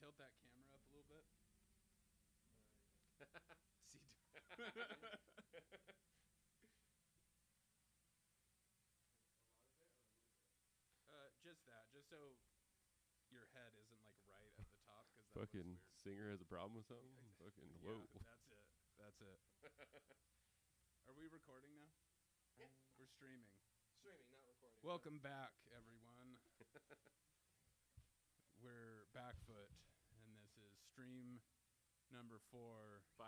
tilt that camera up a little bit? See. Just that, just so your head isn't like right at the top, because that Fucking looks weird. singer has a problem with something. Fucking whoa. Yeah, that's it. Are we recording now? Yeah. We're streaming. Streaming, not recording. Welcome back, everyone. We're Backfoot, and this is stream number 4. 4?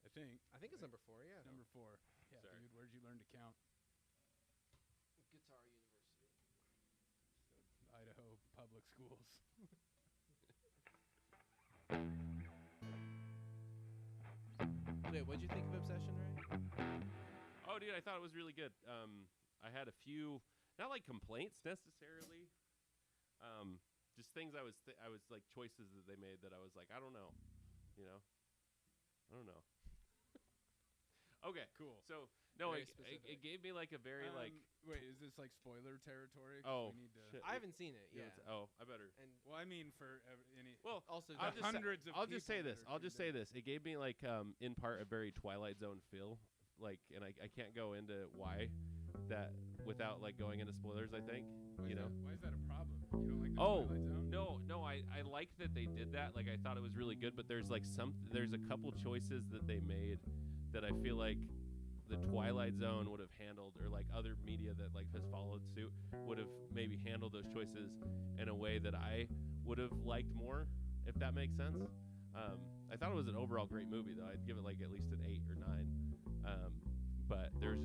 I think. I think it's number 4, yeah. Number 4. Yeah, Sorry. dude, where'd you learn to count? Guitar University. Idaho Public Schools. Wait, what'd you think of Obsession, Ray? Oh, dude, I thought it was really good. I had a few, not like complaints necessarily, just things I was like choices that they made that I was like, I don't know, I don't know. Okay, Cool. So no, Very it gave me like a very like. Wait, is this like spoiler territory? 'Cause Oh, we need to. shit. I haven't seen it. Yeah. Yeah. I better. And Well, I mean for any. Well, also, I'll the just hundreds of I'll just say people this. that are I'll just tuned say in. this. It gave me like in part a very Twilight Zone feel. Like, and I can't go into why that without like going into spoilers. I think Why is that a problem? You don't like the Oh Twilight Zone? no! I like that they did that. Like I thought it was really good, but there's like there's a couple choices that they made that I feel like the Twilight Zone would have handled, or like other media that like has followed suit would have maybe handled those choices in a way that I would have liked more, if that makes sense. I thought it was an overall great movie though. I'd give it like at least an 8 or 9. But there's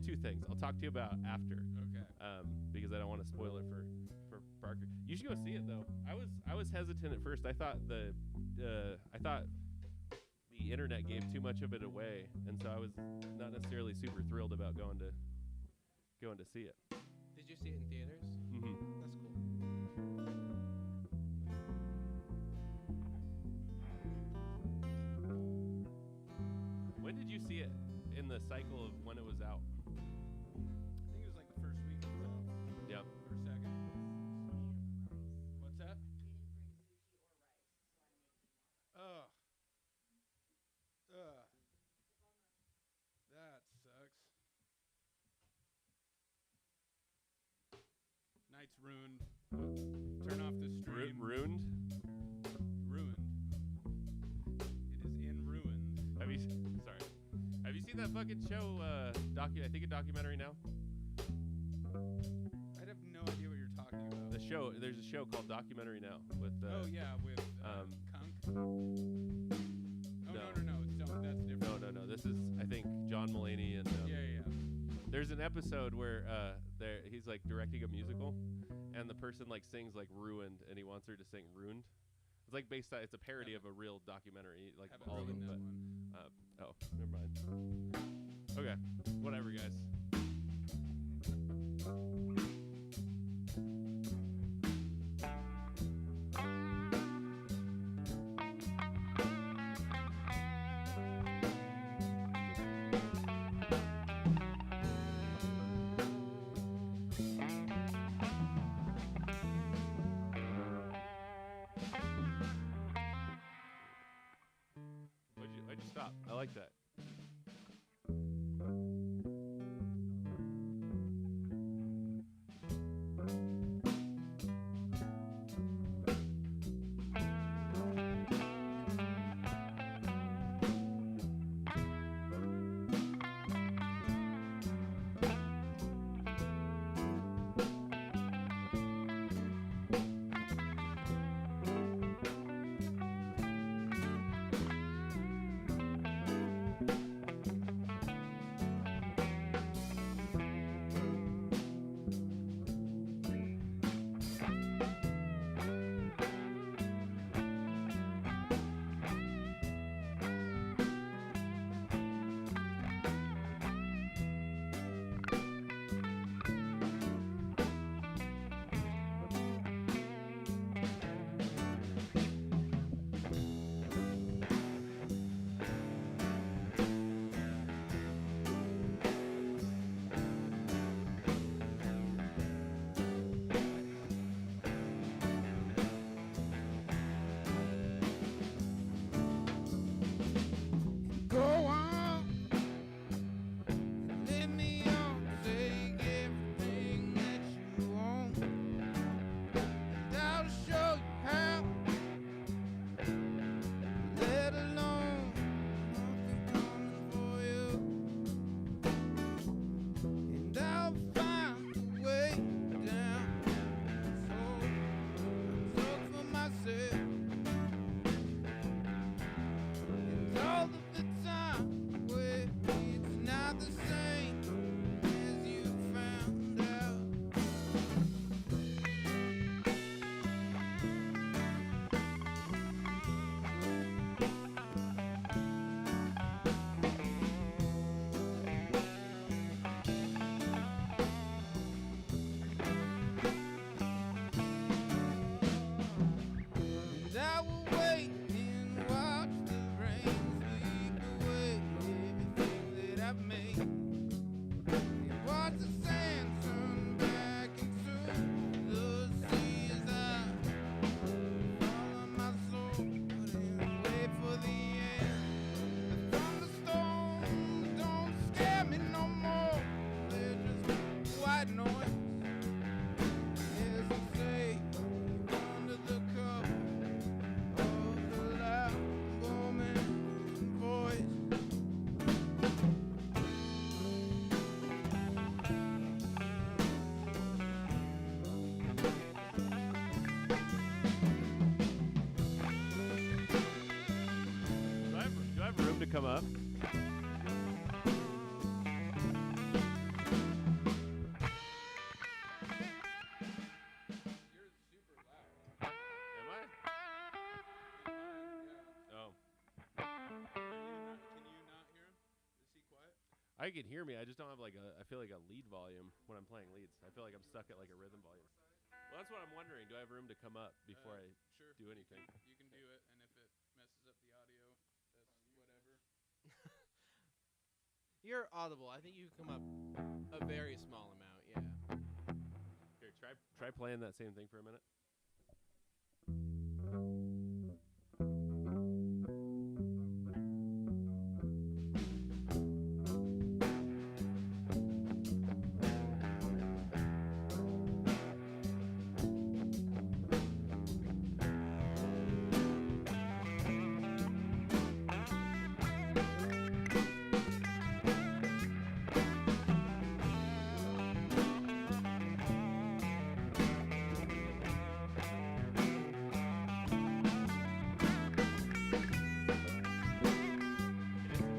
2 things I'll talk to you about after. Okay. Because I don't want to spoil it for Parker. You should go see it though. I was hesitant at first. I thought the internet gave too much of it away, and so I was not necessarily super thrilled about going to see it. did you see it in theaters? Mm-hmm. That's cool. When did you see it in the cycle of when it was out? I think it was like the first week. Yep. Or second. What's that? We didn't bring sushi or rice, so I'm making more rice. Ugh. That sucks. Night's ruined. Turn off the stream. Ruined? Ruined. It is in ruins. Have you seen that fucking show? I think a documentary now. I have no idea what you're talking about. There's a show called Documentary Now with. Oh yeah, with Kunk. No. No. That's different. No. This is, I think, John Mulaney and. Yeah. There's an episode where he's like directing a musical, and the person like sings like "Ruined," and he wants her to sing "Ruined." It's like it's a parody of a real documentary, like Haven't all of seen them. that But one. oh, never mind. Okay, whatever, guys. Why'd you stop? I like that. I'll find a way down. So I took for myself. And all of the time where it's not the same as you found out. And I will wait and watch the rain sweep away everything that I've made. And watch the sand turn back into the sea as I follow my soul and wait for the end. The thunderstorms don't scare me no more. They're just white noise. As I say, under the cover of the loud booming voice. Do I have room to come up? You're super loud. Am I? Oh. Can you not hear him? Is he quiet? I can hear me. I just don't have like I feel like a lead volume when I'm playing leads. I feel like I'm stuck at like a rhythm volume. Well, that's what I'm wondering. Do I have room to come up before I Sure. do anything? You can do it, and if it messes up the audio, that's whatever. You're audible. I think you can come up a very small amount. Yeah. Here, try playing that same thing for a minute.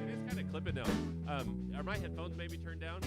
It is kind of clipping now. Are my headphones maybe turned down?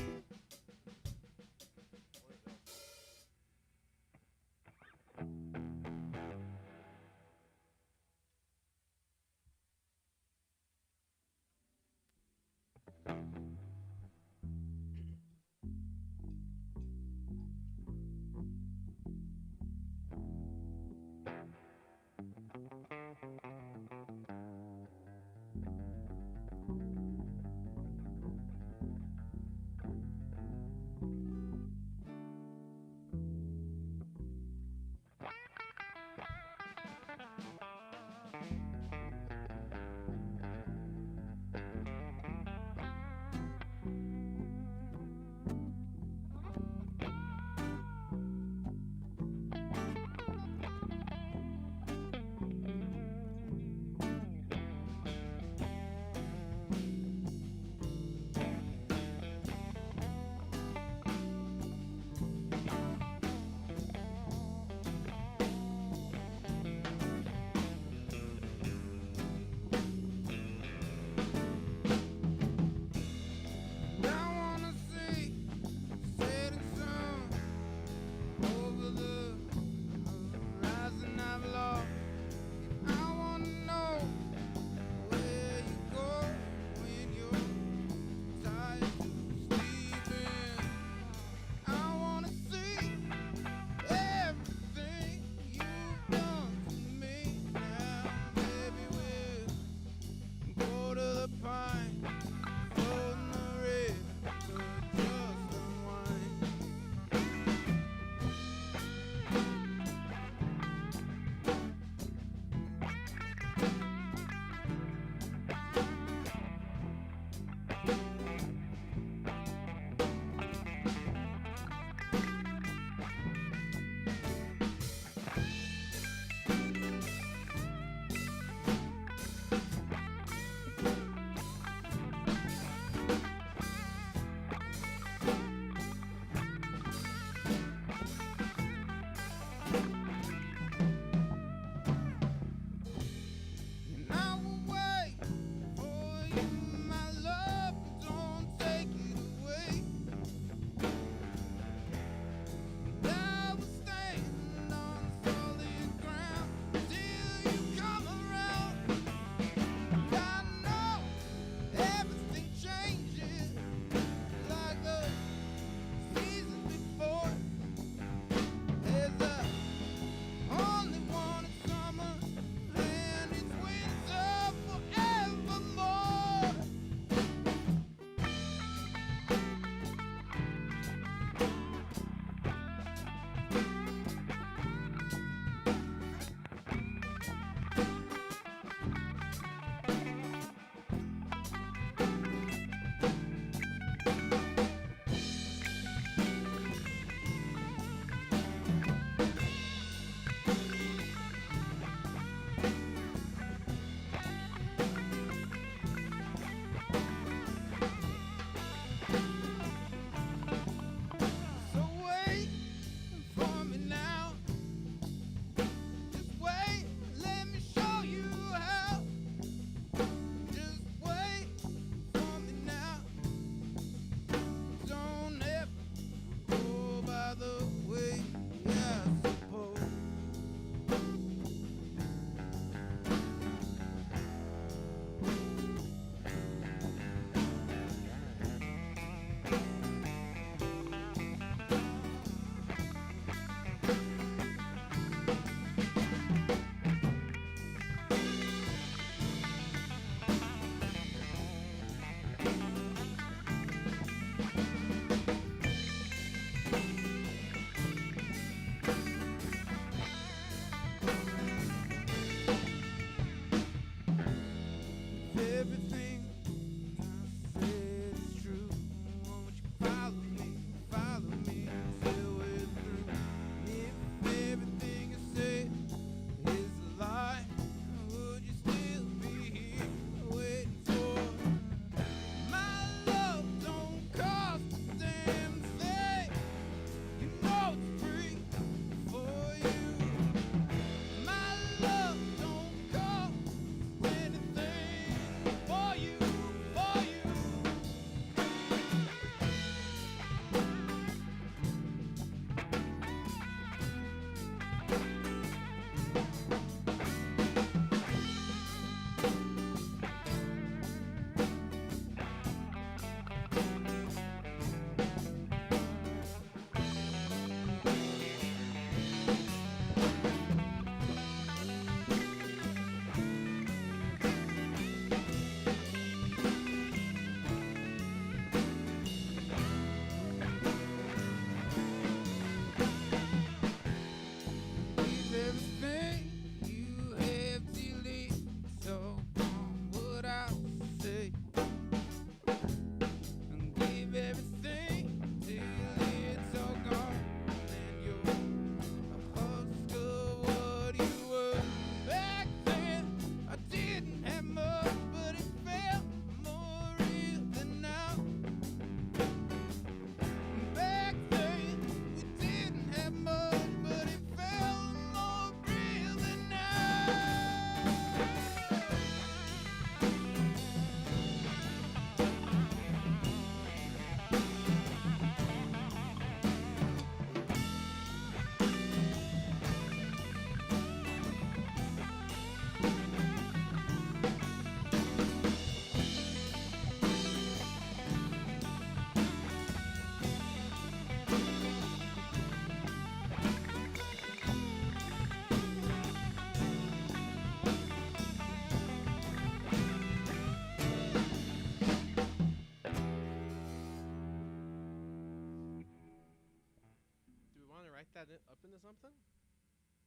that up into something?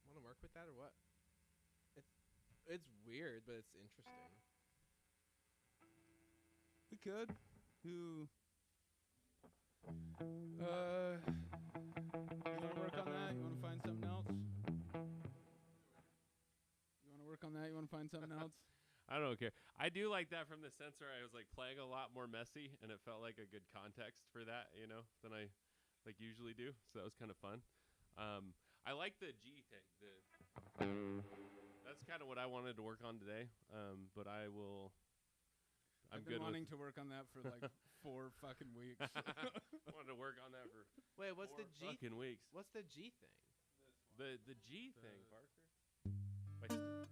Want to work with that or what? It's weird, but it's interesting. We could. You wanna work on that? You wanna find something else? You wanna work on that? You wanna find something else? I don't care. I do like that from the sense where I was like playing a lot more messy, and it felt like a good context for that, you know, than I like usually do. So that was kind of fun. I like the G thing. That's kind of what I wanted to work on today. But I'm I've good been wanting with to work on that for like 4 fucking weeks. wanted to work on that for Wait, what's 4 the G? fucking weeks. What's the G thing? The G thing, Parker.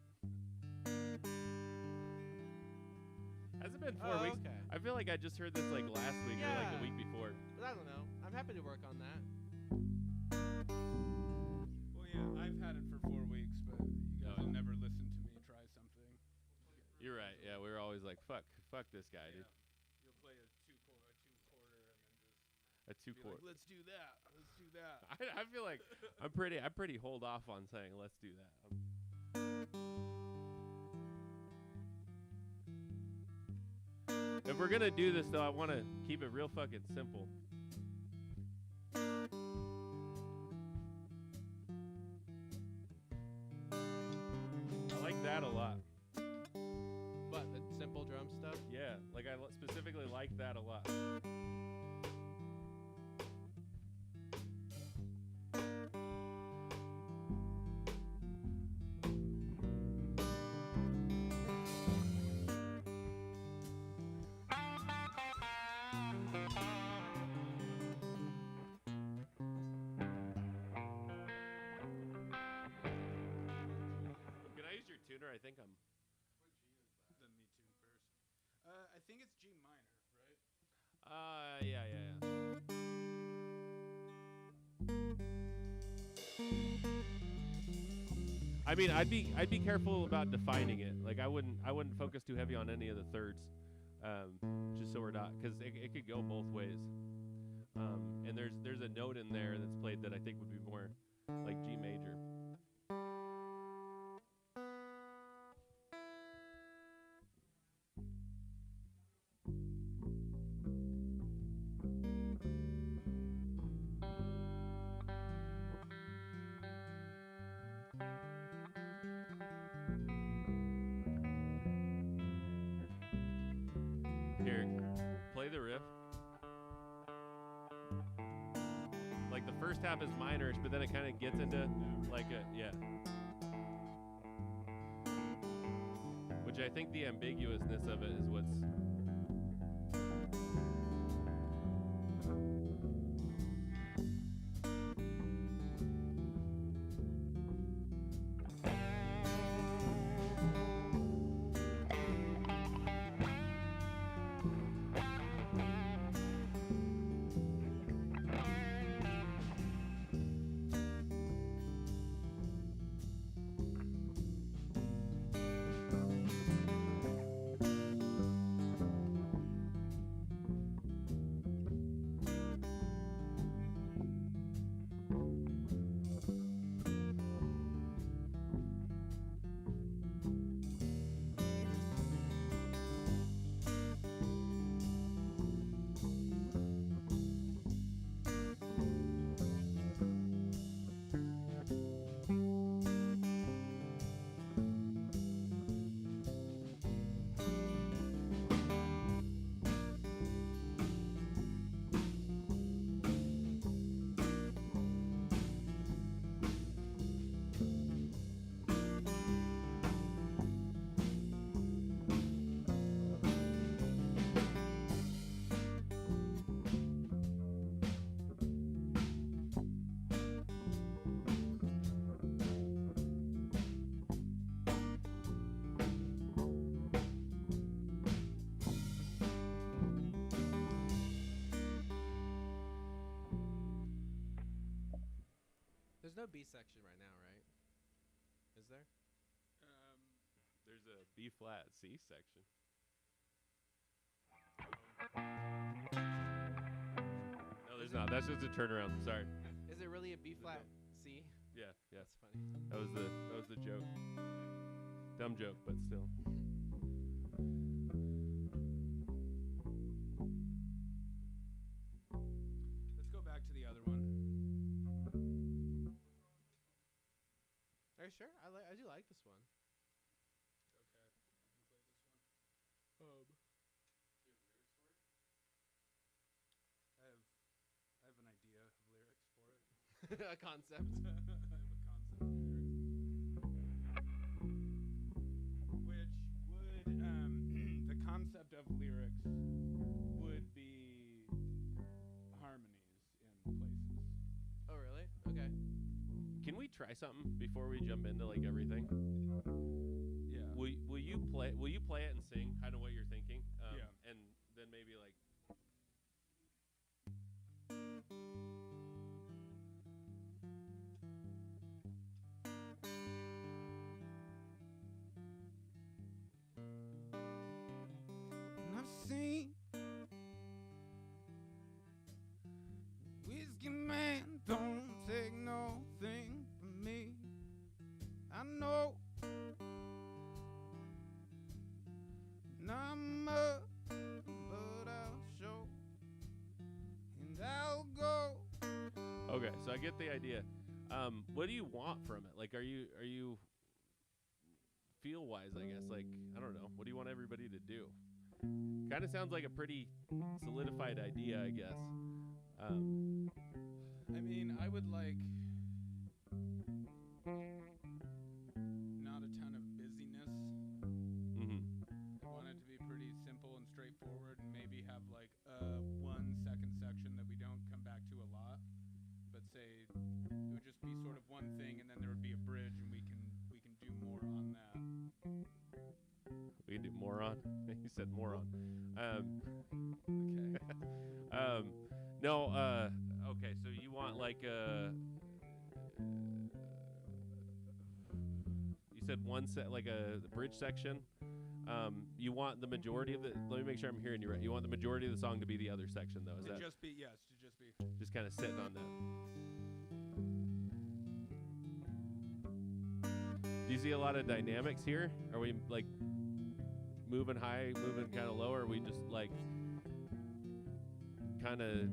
Has it been 4 weeks? Okay. I feel like I just heard this like last week or like the Yeah. week before. But I don't know. I'm happy to work on that. Well, yeah, I've had it for 4 weeks, but you guys Oh, will yeah. never listen to me try something. You're right. Yeah, we were always like, fuck this guy, dude. You'll play a two-quarter and then just A two be chord. like, let's do that. Let's do that. I feel like I'm pretty hold off on saying let's do that. If we're gonna do this though, I want to keep it real fucking simple. I like that a lot. What, the simple drum stuff? Yeah, like I specifically like that a lot. Can I use your tuner? I think I'm. Then me too first. I think it's G minor, right? Yeah. I mean, I'd be careful about defining it. Like I wouldn't focus too heavy on any of the thirds, just so we're not, because it could go both ways. And there's a note in there that's played that I think would be more like G major. Here, play the riff. Like the first half is minorish, but then it kind of gets into like a, yeah. Which I think the ambiguousness of it is what's. There's no B section right now, right? Is there? There's a B flat C section. No, there's not. That's just a turnaround. Sorry. Is it really a B flat C. Yeah, yeah. That's funny. That was the joke. Dumb joke, but still. Let's go back to the other one. Are you sure? I do like this one. Okay, I can play this one. I have an idea of lyrics for it. A concept. I have a concept of lyrics, which would the concept of lyrics would be harmonies in places. Oh, really? Okay. Can we try something before we jump into like everything? Yeah. Will you play it and sing kind of what you're thinking? Yeah. And then maybe like And I've seen whiskey man don't take no thing from me. I know not much, but I'll show and I'll go. okay, so I get the idea. What do you want from it? Like, are you feel wise? I guess like I don't know. What do you want everybody to do? Kind of sounds like a pretty solidified idea, I guess. I mean, I would like not a ton of busyness. Mm-hmm. I want it to be pretty simple and straightforward, and maybe have like a 1 second section that we don't come back to a lot. But say it would just be sort of one thing, and then there would be a bridge, and we can do more on that. We can do moron. You said moron. Okay. No. Okay. So you want like you said one set like a bridge section. You want the majority of the. Let me make sure I'm hearing you right. You want the majority of the song to be the other section, though. Is To that just be yes, to just be. just kind of sitting on that? Do you see a lot of dynamics here? Are we like moving high, moving kind of low, or are we just like kind of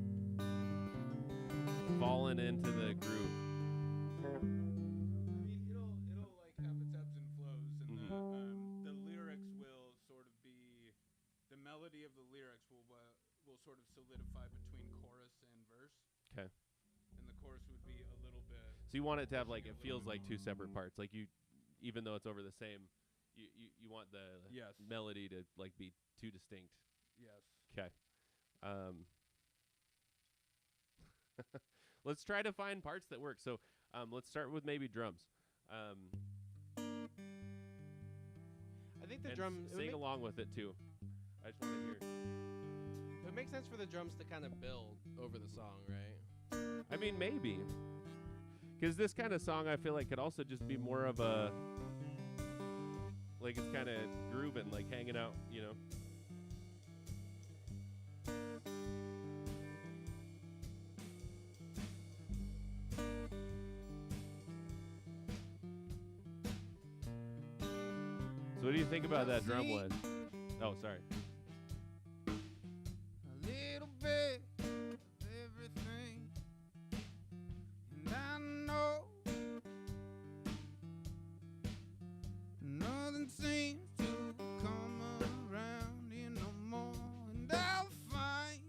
falling into the groove? I mean, it'll like have its ebbs and flows, and the lyrics will sort of be the melody of the lyrics will sort of solidify between chorus and verse. 'Kay. And the chorus would be a little bit. So you want it to have like pushing it a little feels bit like two more. separate parts. Like you, even though it's over the same, you want the Yes. melody to like be two distinct. Yes. 'Kay. Let's try to find parts that work. So let's start with maybe drums. I think the And drums. sing along with it too. I just want to hear. It would make sense for the drums to kind of build over the song, right? I mean, maybe. Because this kind of song, I feel like, could also just be more of a. Like, it's kind of grooving, like hanging out, you know? So, what do you think about that drum line? Oh, sorry. A little bit of everything, and I know nothing seems to come around here no more, and I'll find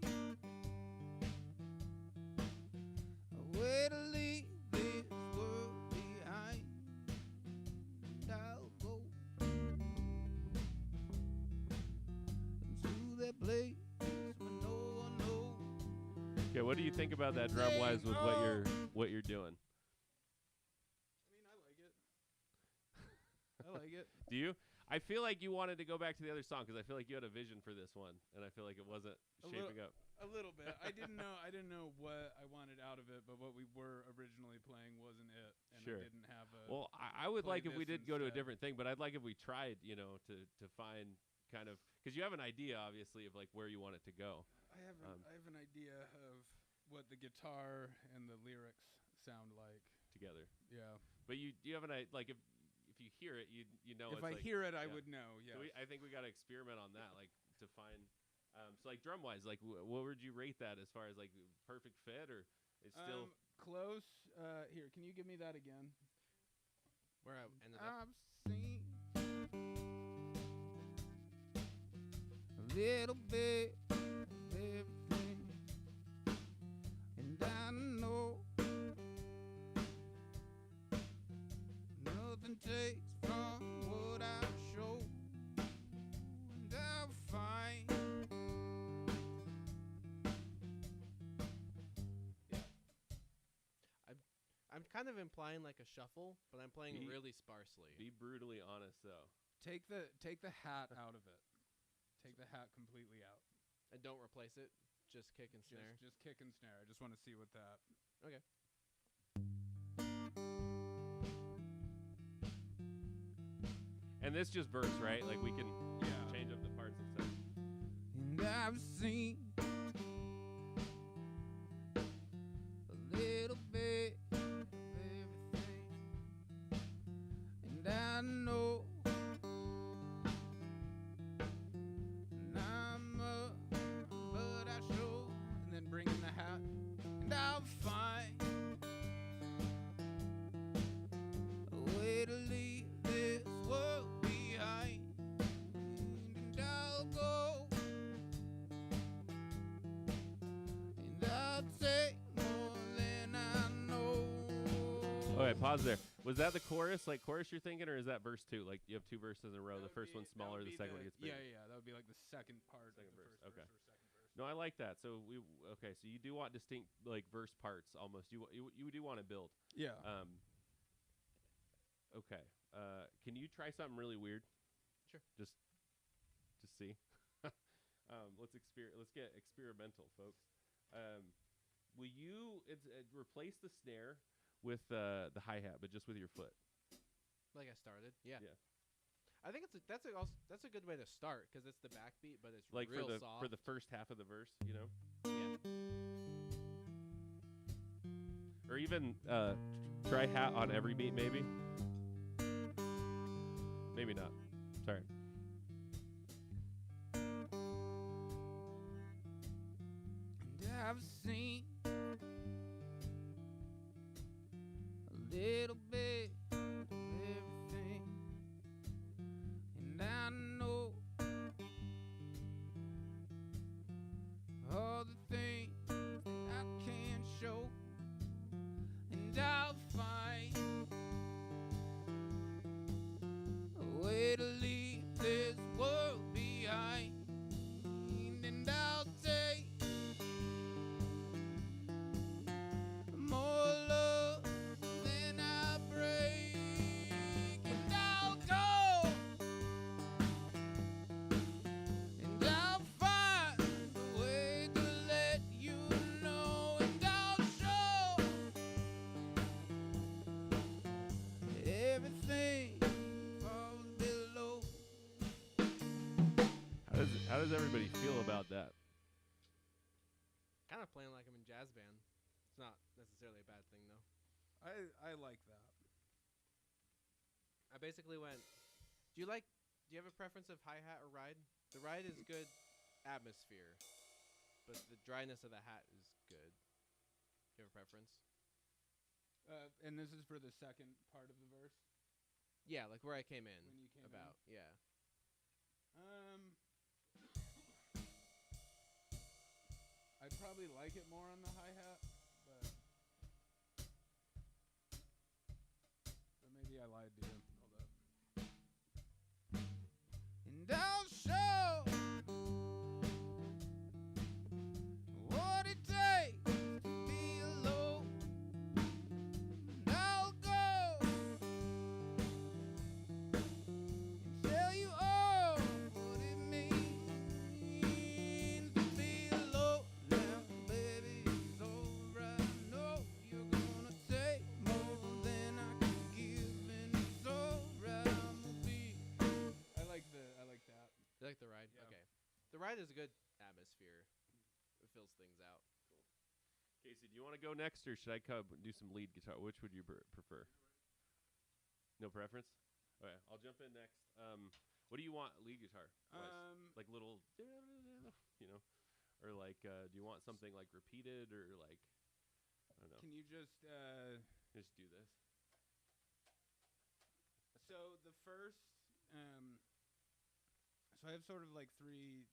a way to leave this world behind, and I'll go to that place where no one knows. Okay, what do you think about that drum wise with what you're doing? I mean, I like it. I like it. Do you? I feel like you wanted to go back to the other song because I feel like you had a vision for this one, and I feel like it wasn't shaping up. A little bit. I didn't know what I wanted out of it, but what we were originally playing wasn't it, and Sure. I didn't have a. Well, I would play like if we this did go to a instead. different thing, but I'd like if we tried, you know, to find kind of because you have an idea, obviously, of like where you want it to go. I have an idea of what the guitar and the lyrics sound like. together. Yeah. But do you have an idea, like if you hear it, you know. If it's I like, hear it, I yeah. would know. Yeah. So I think we got to experiment on that, like to find. So like drum wise, like what would you rate that as far as like perfect fit, or it's still close? Here, can you give me that again? Where I ended up. I've seen a little bit of everything, and I know nothing takes from what I show, and I'll find. I'm kind of implying like a shuffle, but I'm playing really sparsely. Be brutally honest though. Take the hat out of it. Take the hat completely out. And don't replace it. Just kick and snare. Just kick and snare. I just want to see what that. Okay. And this just verse, right? Like we can change up the parts and stuff. And I've seen a little bit of everything, and I know I'm up, but I show, And then bring in the hat. and I'll find a way to leave this world behind, and I'll go, and I'll take more than I know. Okay, pause there. Was that the chorus, like chorus you're thinking, or is that verse 2? Like you have 2 verses in a row. The first one's smaller, the second one gets bigger. Yeah. That would be like the second part Second of the verse, first okay. verse or second verse. No, I like that. So so you do want distinct like verse parts almost. You do want to build. Yeah. Okay. Can you try something really weird? Sure. Just see. Let's get experimental, folks. Will you replace the snare with the hi-hat, but just with your foot? Like I started. Yeah. Yeah. I think that's a good way to start because it's the backbeat, but it's Like real for the soft. first half of the verse, you know? Yeah. Or even try hat on every beat, maybe. Maybe not. Sorry. And I've seen a little bit of everything, and I know all the things that I can't show, and I'll find a way to leave this world behind, and I'll take more love than I break, and I'll go, and I'll find a way to let you know, and I'll show everything falls below. How does everybody feel about that? Kind of playing like I'm in jazz band. It's not necessarily a bad thing though. I like that. I basically went. Do you have a preference of hi-hat or ride? The ride is good atmosphere, but the dryness of the hat is good. Do you have a preference? And this is for the second part of the verse. Yeah, like where I came in. When you came about. Yeah. I'd probably like it more on the hi-hat, but maybe I lied to you. Hold up. And I'll show what it takes to be alone. And I'll go and tell you all what it means to be alone. Now, baby, it's alright. I know you're gonna take more than I can give, and it's alright. I'm gonna be. I like that. You like the ride? Yeah. Okay. The ride is a good atmosphere. It fills things out. Okay, Casey, do you want to go next, or should I do some lead guitar? Which would you prefer? No preference? Okay, I'll jump in next. What do you want lead guitar? Like little, you know, or like, do you want something like repeated or like, I don't know. Can you just do this? So the first, so I have sort of like 3,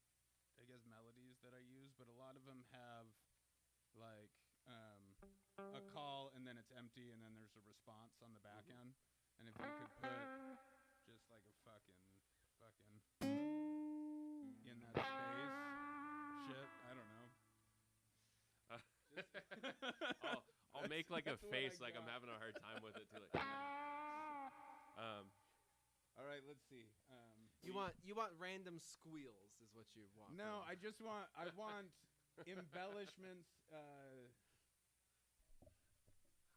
I guess, melodies that I use, but a lot of them have like a call and then it's empty and then there's a response on the back end. And if you could put just like a fucking in that space, shit, I don't know. I'll make like a face like I'm having a hard time with it too. Like, all right, let's see. You want random squeals is what you want. No, I want embellishments.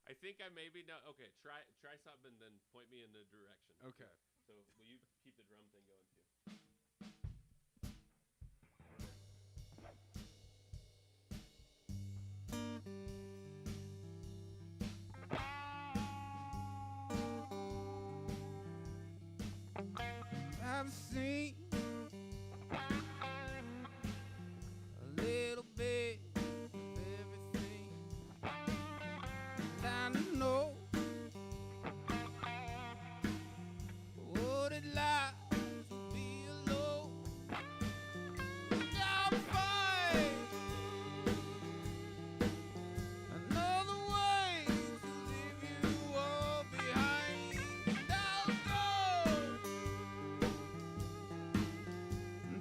I think I maybe know. Okay, try something and then point me in the direction. Okay. So will you keep the drum thing going too? I've seen a little bit of everything, and I know what it like to be alone. And I'll find another way to leave you all behind. And I'll go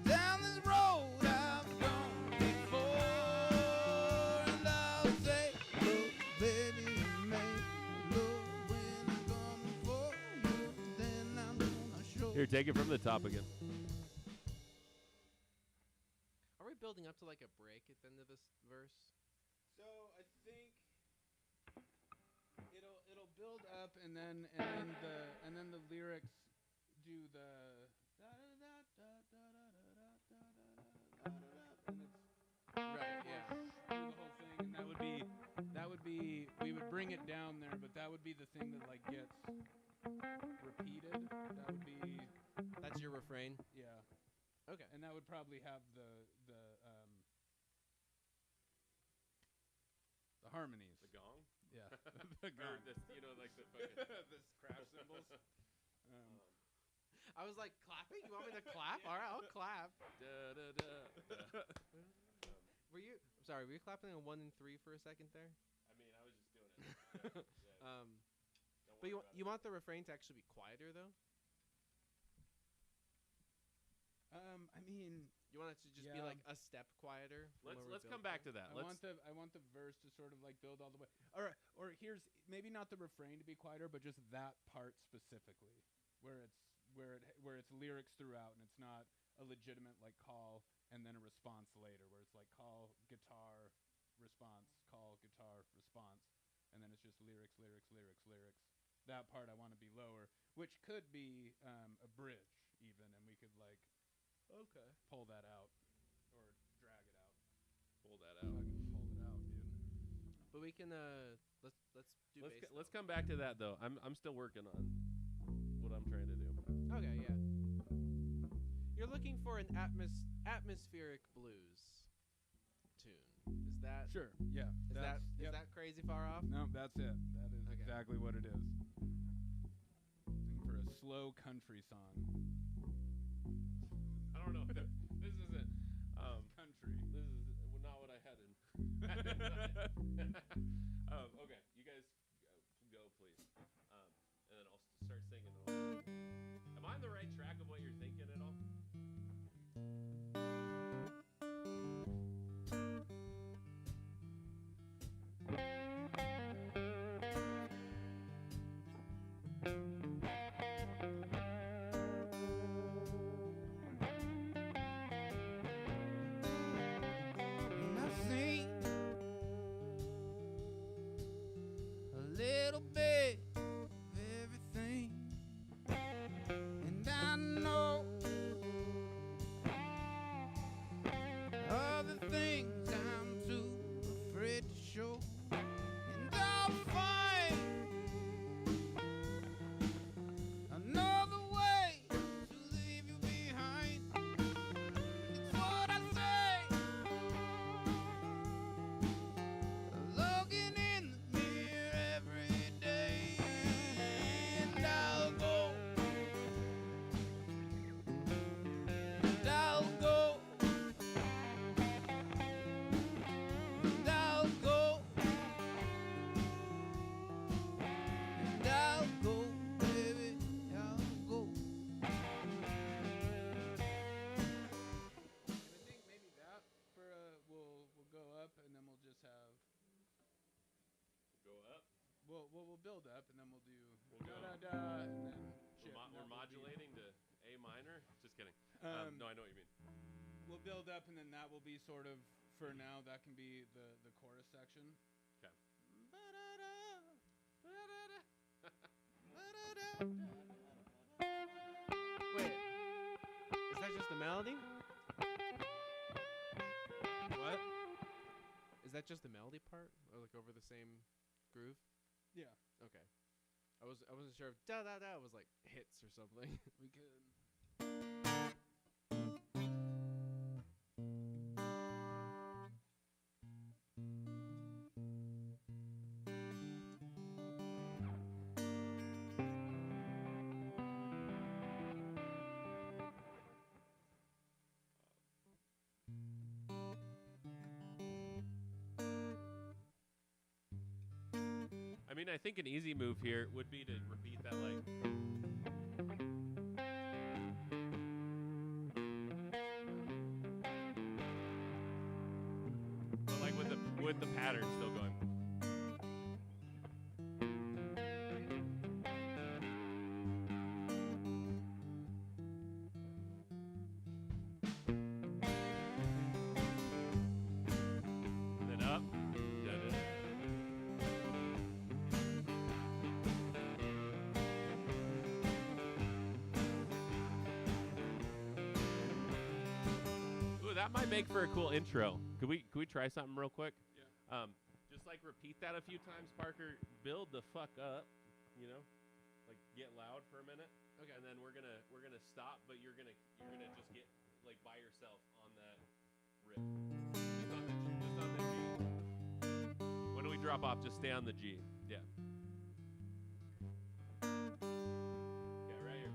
down this road I've gone before, and I'll say, look, baby, make love when I'm coming for you. Then I'm gonna show. Here, take it from the top again. Are we building up to like a break at the end of this verse? So I think it'll build up and then the lyrics do the da da da da da da da da da da, and it's Right. Yeah. do the whole thing, and that would be we would bring it down there, but that would be the thing that like gets repeated. That would be That's your refrain. yeah, Okay. and that would probably have the harmonies. The gong? Yeah, the Or gong. this, you know, like the fucking. This crash cymbals. I was like clapping. You want me to clap? All right, I'll clap. Da, da, da, da. Were you? Sorry, were you clapping on 1 and 3 for a second there? I mean, I was just doing it. Yeah, yeah. Don't But worry you about you want the refrain to actually be quieter though? I mean, You want it to just be Yeah. like a step quieter? from where we're Let's come back to that. I want the verse to sort of like build all the way. Or here's maybe not the refrain to be quieter, but just that part specifically, where it's lyrics throughout and it's not a legitimate like call and then a response later, where it's like call guitar response, call guitar response, and then it's just lyrics. That part I want to be lower, which could be a bridge even, and we could like pull that out or drag it out. Pull that out. Fucking pull it out, dude. But we can let's do bass. Let's come back to that though. I'm still working on what I'm trying to do. Okay, yeah. You're looking for an atmospheric blues tune. Is that Sure. Yeah. Is that yep. is that crazy far off? No, that's it. That is Okay. exactly what it is. Looking for a slow country song. I don't know. This isn't Country. This is not what I had in. Okay, you guys go please, and then I'll start singing. Am I on the right track of what you're thinking at all? And I've seen We'll build up and then we'll do We'll da go. da da and then shift. We're and that will be- modulating to A minor. Just kidding. No, I know what you mean. We'll build up and then that will be sort of for now. That can be the chorus section. 'Kay. Wait, is that just the melody? What? Is that just the melody part, or like over the same groove? Yeah, Okay. I wasn't sure if da da da was like hits or something. we could. I mean, I think an easy move here would be to repeat that like. But like with the pattern still going. And then up. Da-da-da. Ooh, that might make for a cool intro. Could we try something real quick? Yeah. Just like repeat that a few times, Parker. Build the fuck up, you know, like get loud for a minute. Okay. And then we're gonna stop, but you're gonna just get like by yourself on that riff. Just on the G. When we drop off, just stay on the G. Yeah. Yeah, right here.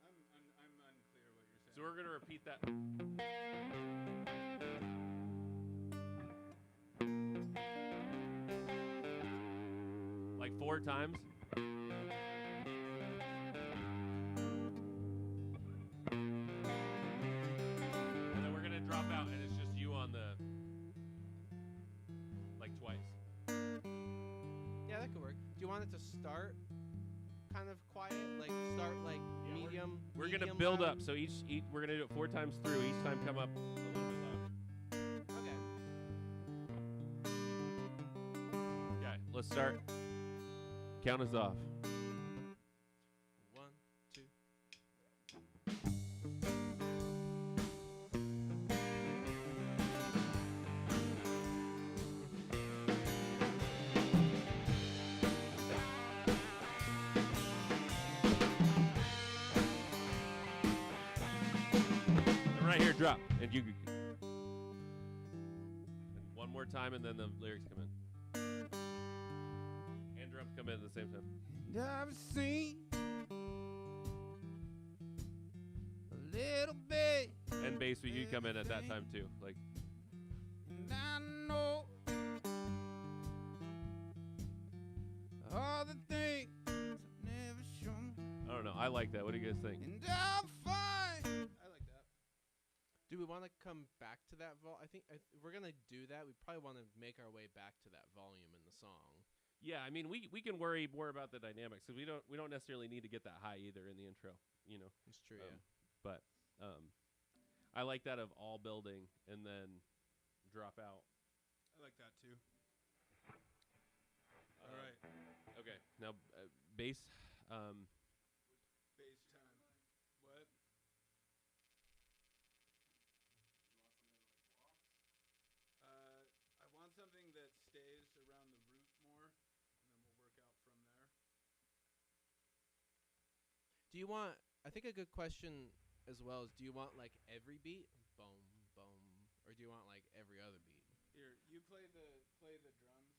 I'm unclear what you're saying. So we're gonna repeat that. Like 4 times. And then we're gonna drop out, and it's just you on the like twice. Yeah, that could work. Do you want it to start kind of quiet, like start like Yeah, medium? We're gonna medium build loud? up. So each we're gonna do it 4 times through. Each time come up a little bit louder. Okay. Okay, let's start. Count us off. 1, 2. And right here, drop, and you. And one more time, and then the lyrics come in. And drums come in at the same time. And I've seen a little bit, And bass, but you come in at that time too. Like, and I know all the things I've never shown, I don't know. I like that. What do you guys think? and I'll find. I like that. Do we want to come back to that I think if we're gonna do that, we probably want to make our way back to that volume in the song. Yeah, I mean, we can worry more about the dynamics because we don't necessarily need to get that high either in the intro. You know. It's true. But I like that of all building and then drop out. I like that too. All right. Okay. Now bass. Bass time. What? I want something that stays around the root more, and then we'll work out from there. Do you want? I think a good question as well is, do you want like every beat, boom, boom, or do you want like every other beat? Here, you play the drums.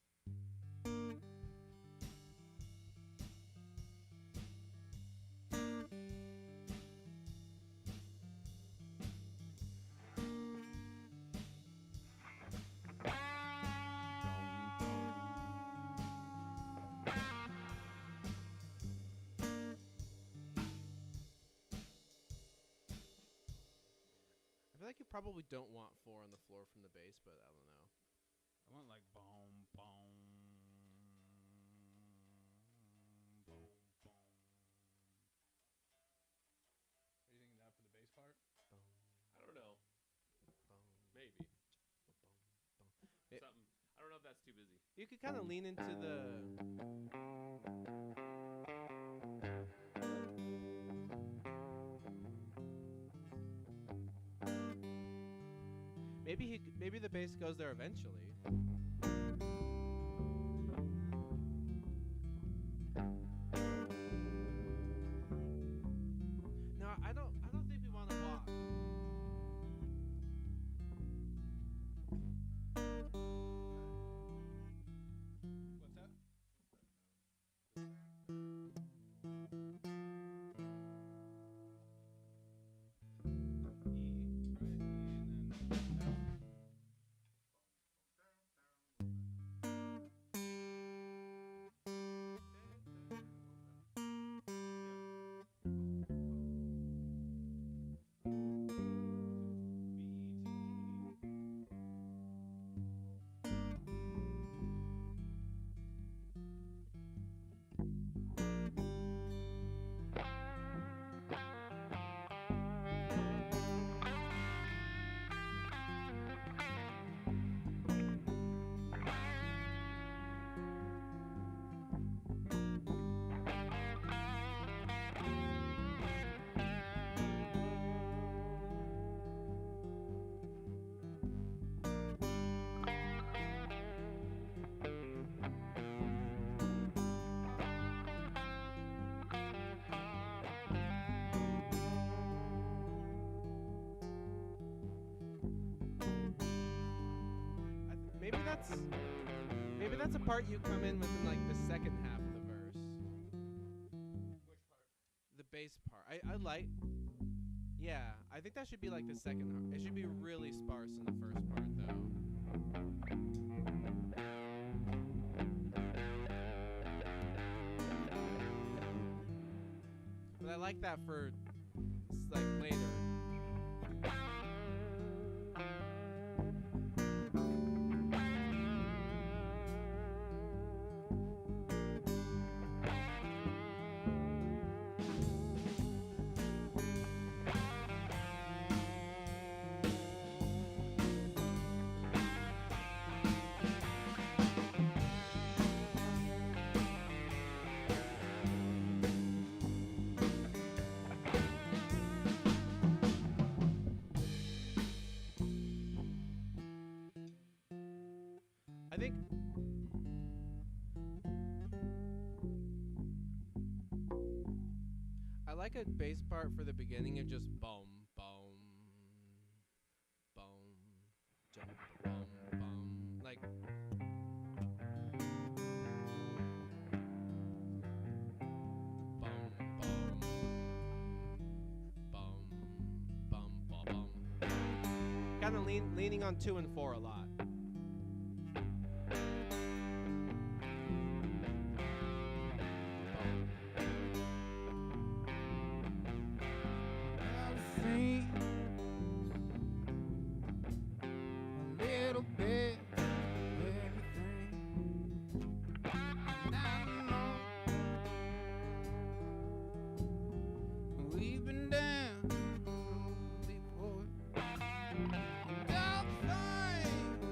I feel like you probably don't want 4 on the floor from the bass, but I don't know. I want like boom, boom. You could kind of lean into the. Maybe the bass goes there eventually. No, I don't think we want to walk. What's that? Maybe that's a part you come in within like the second half of the verse. Which part? The bass part. I like. Yeah, I think that should be like the second. It should be really sparse in the first part though. But I like that for like later. I think I like a bass part for the beginning of just boom, boom, boom, jump, boom, boom, like. Boom, boom, boom, boom, boom, boom. Kind of leaning on 2 and 4 a lot. I've seen a little bit of everything. And I know we've been down before. And I'll find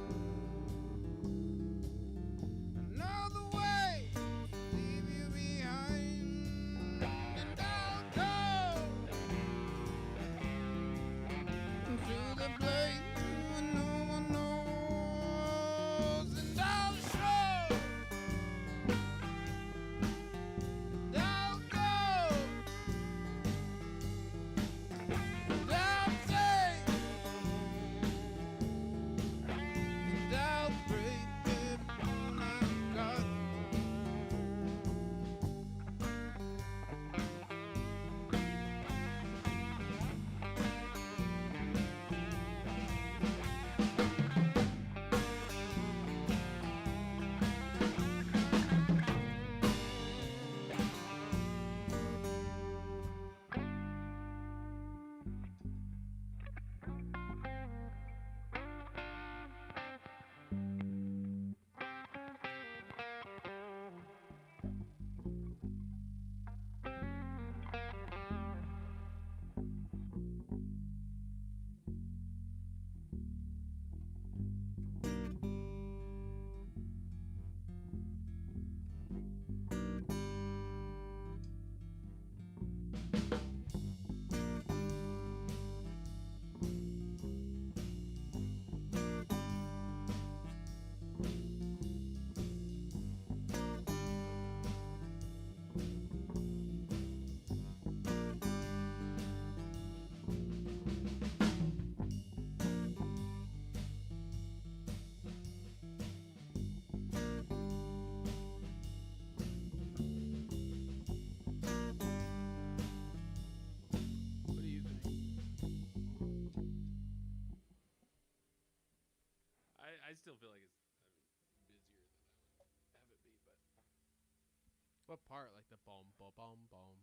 What part? Like the boom, boom, boom, boom.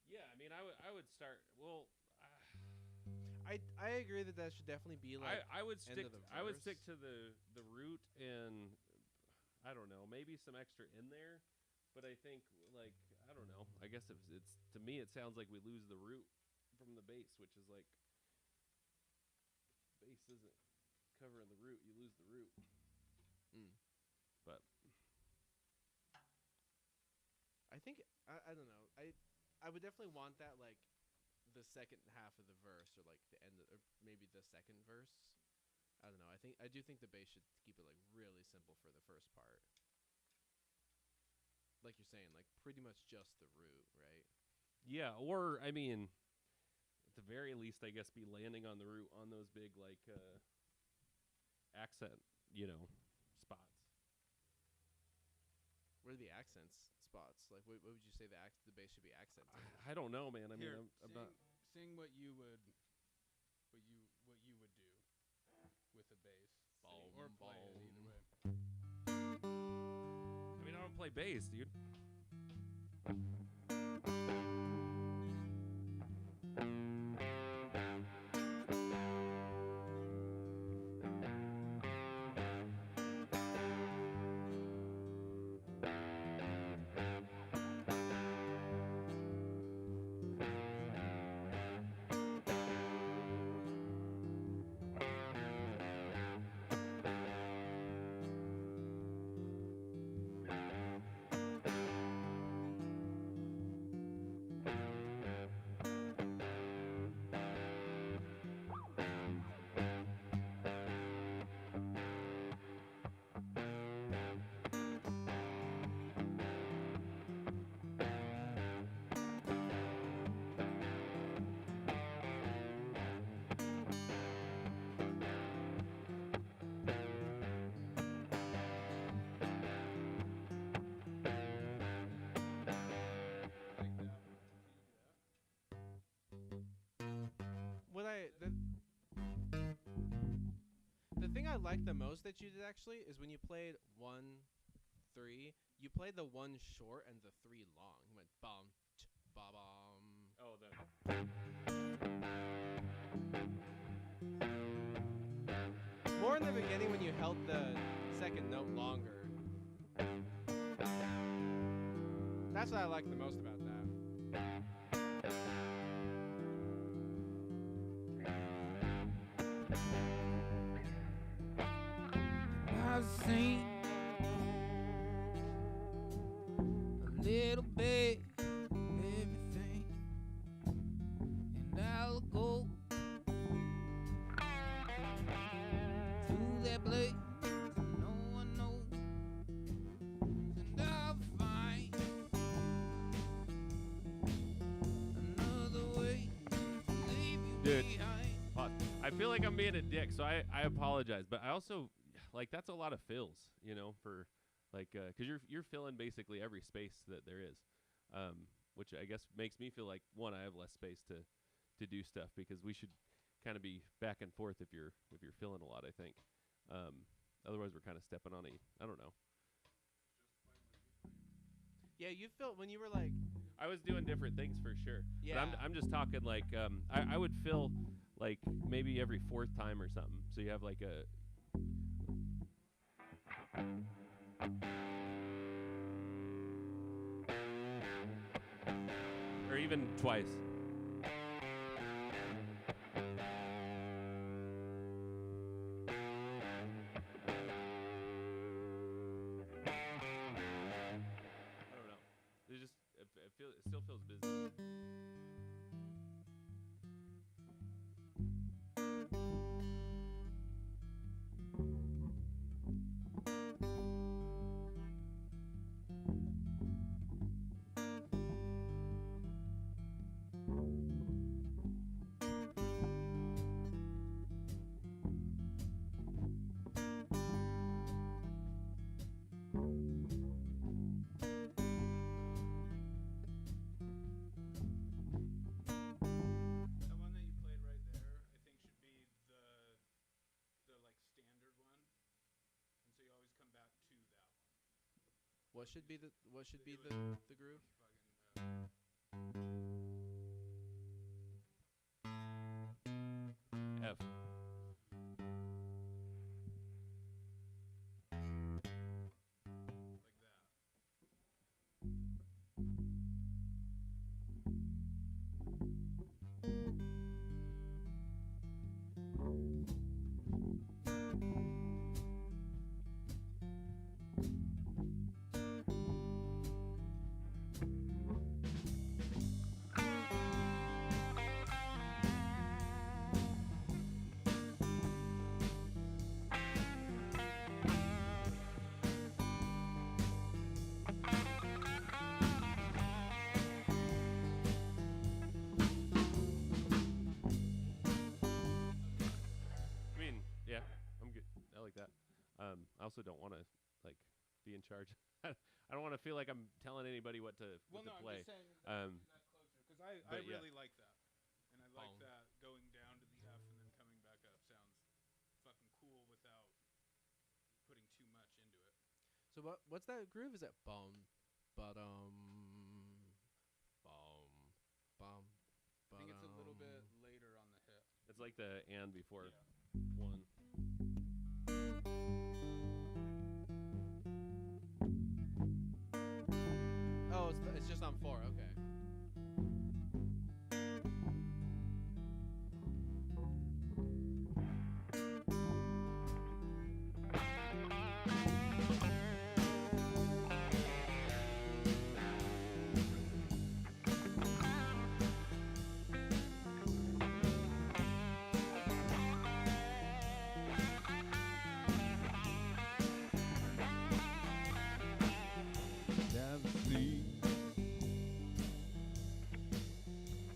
Yeah, I mean, I would start. Well, I agree that should definitely be like. I would end stick. of the I would stick verse. to the root, and I don't know, maybe some extra in there. But I think like I don't know. I guess it's to me it sounds like we lose the root from the bass, which is like bass isn't covering the root, you lose the root. Mm. But I think I don't know. I would definitely want that like the second half of the verse or like the end of, or maybe the second verse. I don't know. I do think the bass should keep it like really simple for the first part. Like you're saying, like pretty much just the root, right? yeah, or I mean, at the very least, I guess be landing on the root on those big like accent, spots. What are the accents spots? Like what would you say the bass should be accented? I don't know, man. I mean, Here, I'm not. sing what you would do with a bass, Boom, or play it boom. either way. I mean, I don't play bass, dude. What the thing I like the most that you did actually is when you played 1-3, you played the 1 short and the 3 long. You went bum, ba bum. Oh, the More in the beginning when you held the second note longer. That's what I like the most about that. I've seen a little bit of everything, and I'll go to that place no one knows, and I'll find another way to leave you Dude. behind. I feel like I'm being a dick, so I apologize. But I also like that's a lot of fills, for like because you're filling basically every space that there is, which I guess makes me feel like one I have less space to do stuff because we should kind of be back and forth if you're filling a lot. I think, otherwise we're kind of stepping on I don't know. Yeah, you felt when you were like, I was doing different things for sure. yeah. But I'm just talking like I would fill like maybe every fourth time or something. So you have like a or even twice. I don't know. It just it still feels busy. What should be the groove? F. I mean, yeah, I'm good. I like that. I also don't want to like be in charge. I don't want to feel like I'm telling anybody what to play. I'm just saying Um, that closer because I but yeah. really like that, and I like Boom. that going down to the F and then coming back up sounds fucking cool without putting too much into it. So what's that groove? Is that bum, bum, bum, bum? I think it's a little bit later on the hit. It's like the and before Yeah. one. Oh, it's just on 4. Okay. Have seen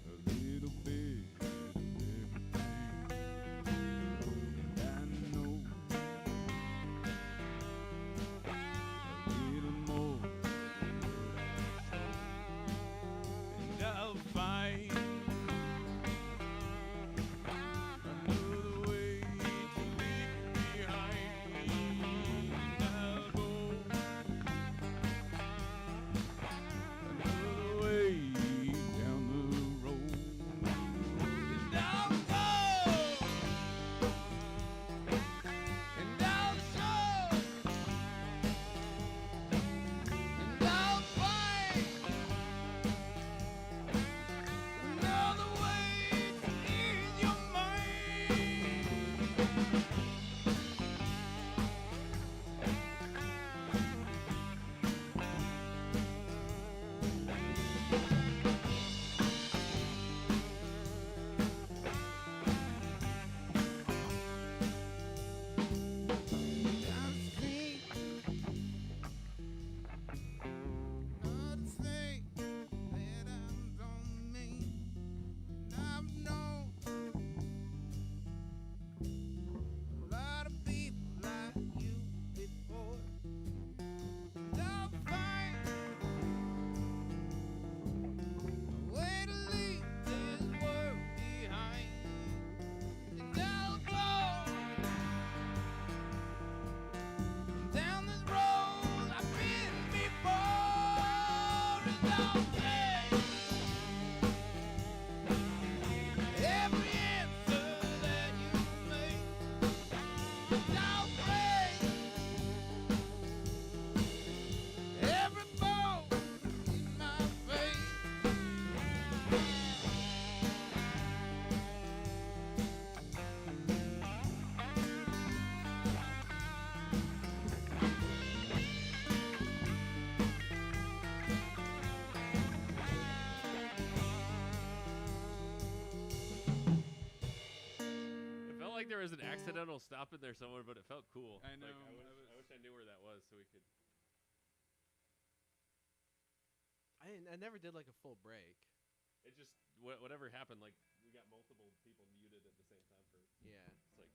a little bit of everything, and I know a little more than I show, and I'll find another way to leave behind. I'll go another way down the road, and I'll go, and I'll show, and I'll find another way to ease your mind. I've seen another thing that I don't mean, and I've known a lot of people like you before, and I'll find a way to leave this world behind, and I'll go down this road I've been before, and I'll take every answer that you make, and I'll break every bone in my face. It felt like there was an accidental stop in there somewhere, but it felt cool. I know, Like, I I wish I knew where that was so we could. I never did like a full break. It just whatever happened. Like we got multiple people muted at the same time for. Yeah. It's like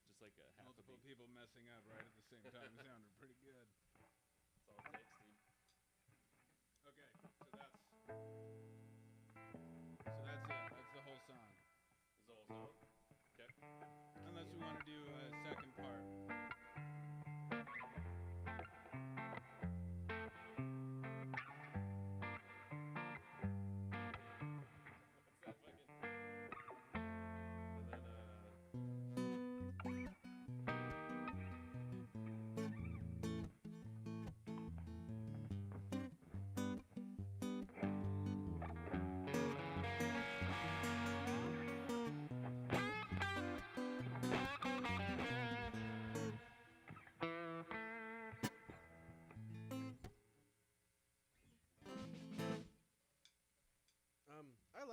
just like a half Multiple a beat. people messing up right at the same time sounded pretty good. That's all it takes, dude. Okay, so that's it. That's the whole song. Is the whole song? Okay. Unless we want to do a second part.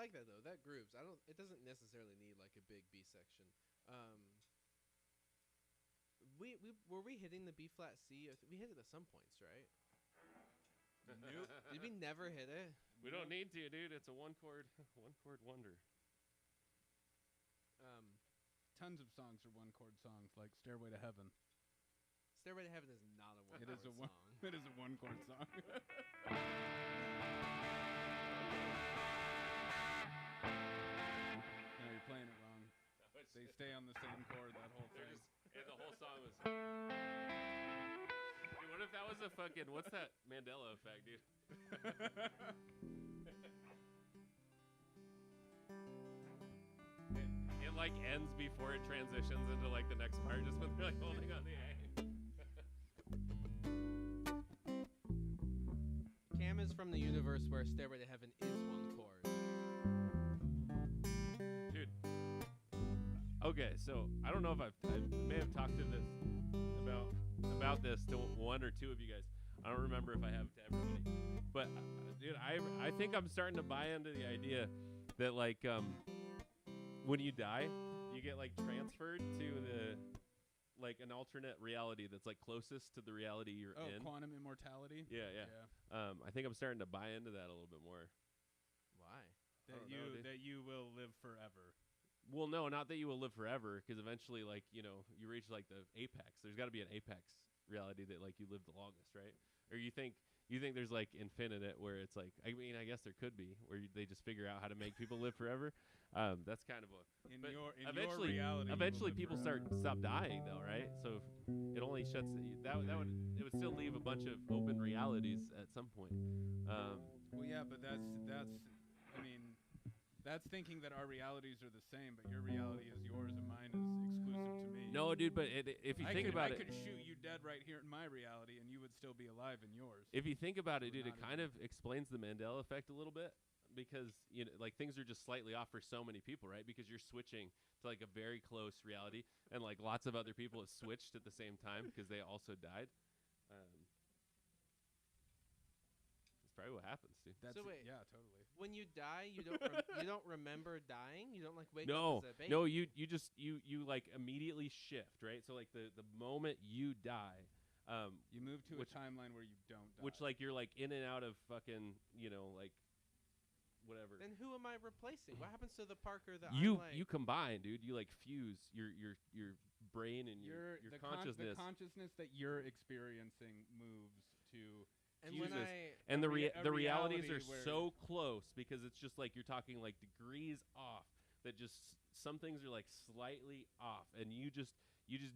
like that though. That grooves. I don't. It doesn't necessarily need like a big B section. Were we hitting the B flat C? We hit it at some points, right? Nope. Did we never hit it? We don't need to, dude. It's a one chord wonder. Tons of songs are one chord songs, like Stairway to Heaven. Stairway to Heaven is not a one It is a chord one. song. It is a one chord song. No, you're playing it wrong. They stay on the same chord that whole thing. The whole song was. Dude, what if that was a fucking? What's that Mandela effect, dude? It like ends before it transitions into like the next part, just when they're like holding on the A. Cam is from the universe where Stairway to Heaven is one chord. Dude. Okay, so I don't know if I may have talked to this about this to one or two of you guys. I don't remember if I have to everybody. But dude, I think I'm starting to buy into the idea that like when you die, you get like transferred to the like an alternate reality that's like closest to the reality you're in. Quantum immortality. Yeah. I think I'm starting to buy into that a little bit more. Why? That you will live forever. Well, no, not that you will live forever, because eventually, like, you know, you reach like the apex. There's got to be an apex reality that like you live the longest, right? Or you think there's like infinite where it's like, I mean, I guess there could be where they just figure out how to make people live forever. That's kind of a. In your reality, eventually people stop dying though, right? So it only shuts it would still leave a bunch of open realities at some point. Well, yeah, but that's I mean. That's thinking that our realities are the same, but your reality is yours and mine is exclusive to me. No, dude, but if you think about it, I could shoot you dead right here in my reality, and you would still be alive in yours. If you think about it, dude, We're it not kind of explains the Mandela effect a little bit, because you know, like things are just slightly off for so many people, right? Because you're switching to like a very close reality, and like lots of other people have switched at the same time because they also died. That's probably what happens, dude. That's So wait. yeah, totally. When you die, you don't remember dying. You don't like wake No, up as a baby. no, you like immediately shift, right? So like the moment you die, You move to a timeline where you don't die. which like you're like in and out of fucking, you know, like whatever. Then who am I replacing? What happens to the Parker that You I'm like? you combine, dude. You like fuse your brain and your the consciousness. the consciousness that you're experiencing moves to and Jesus. when I And the a realities are reality where- so close because it's just like you're talking like degrees off that just some things are like slightly off, and you just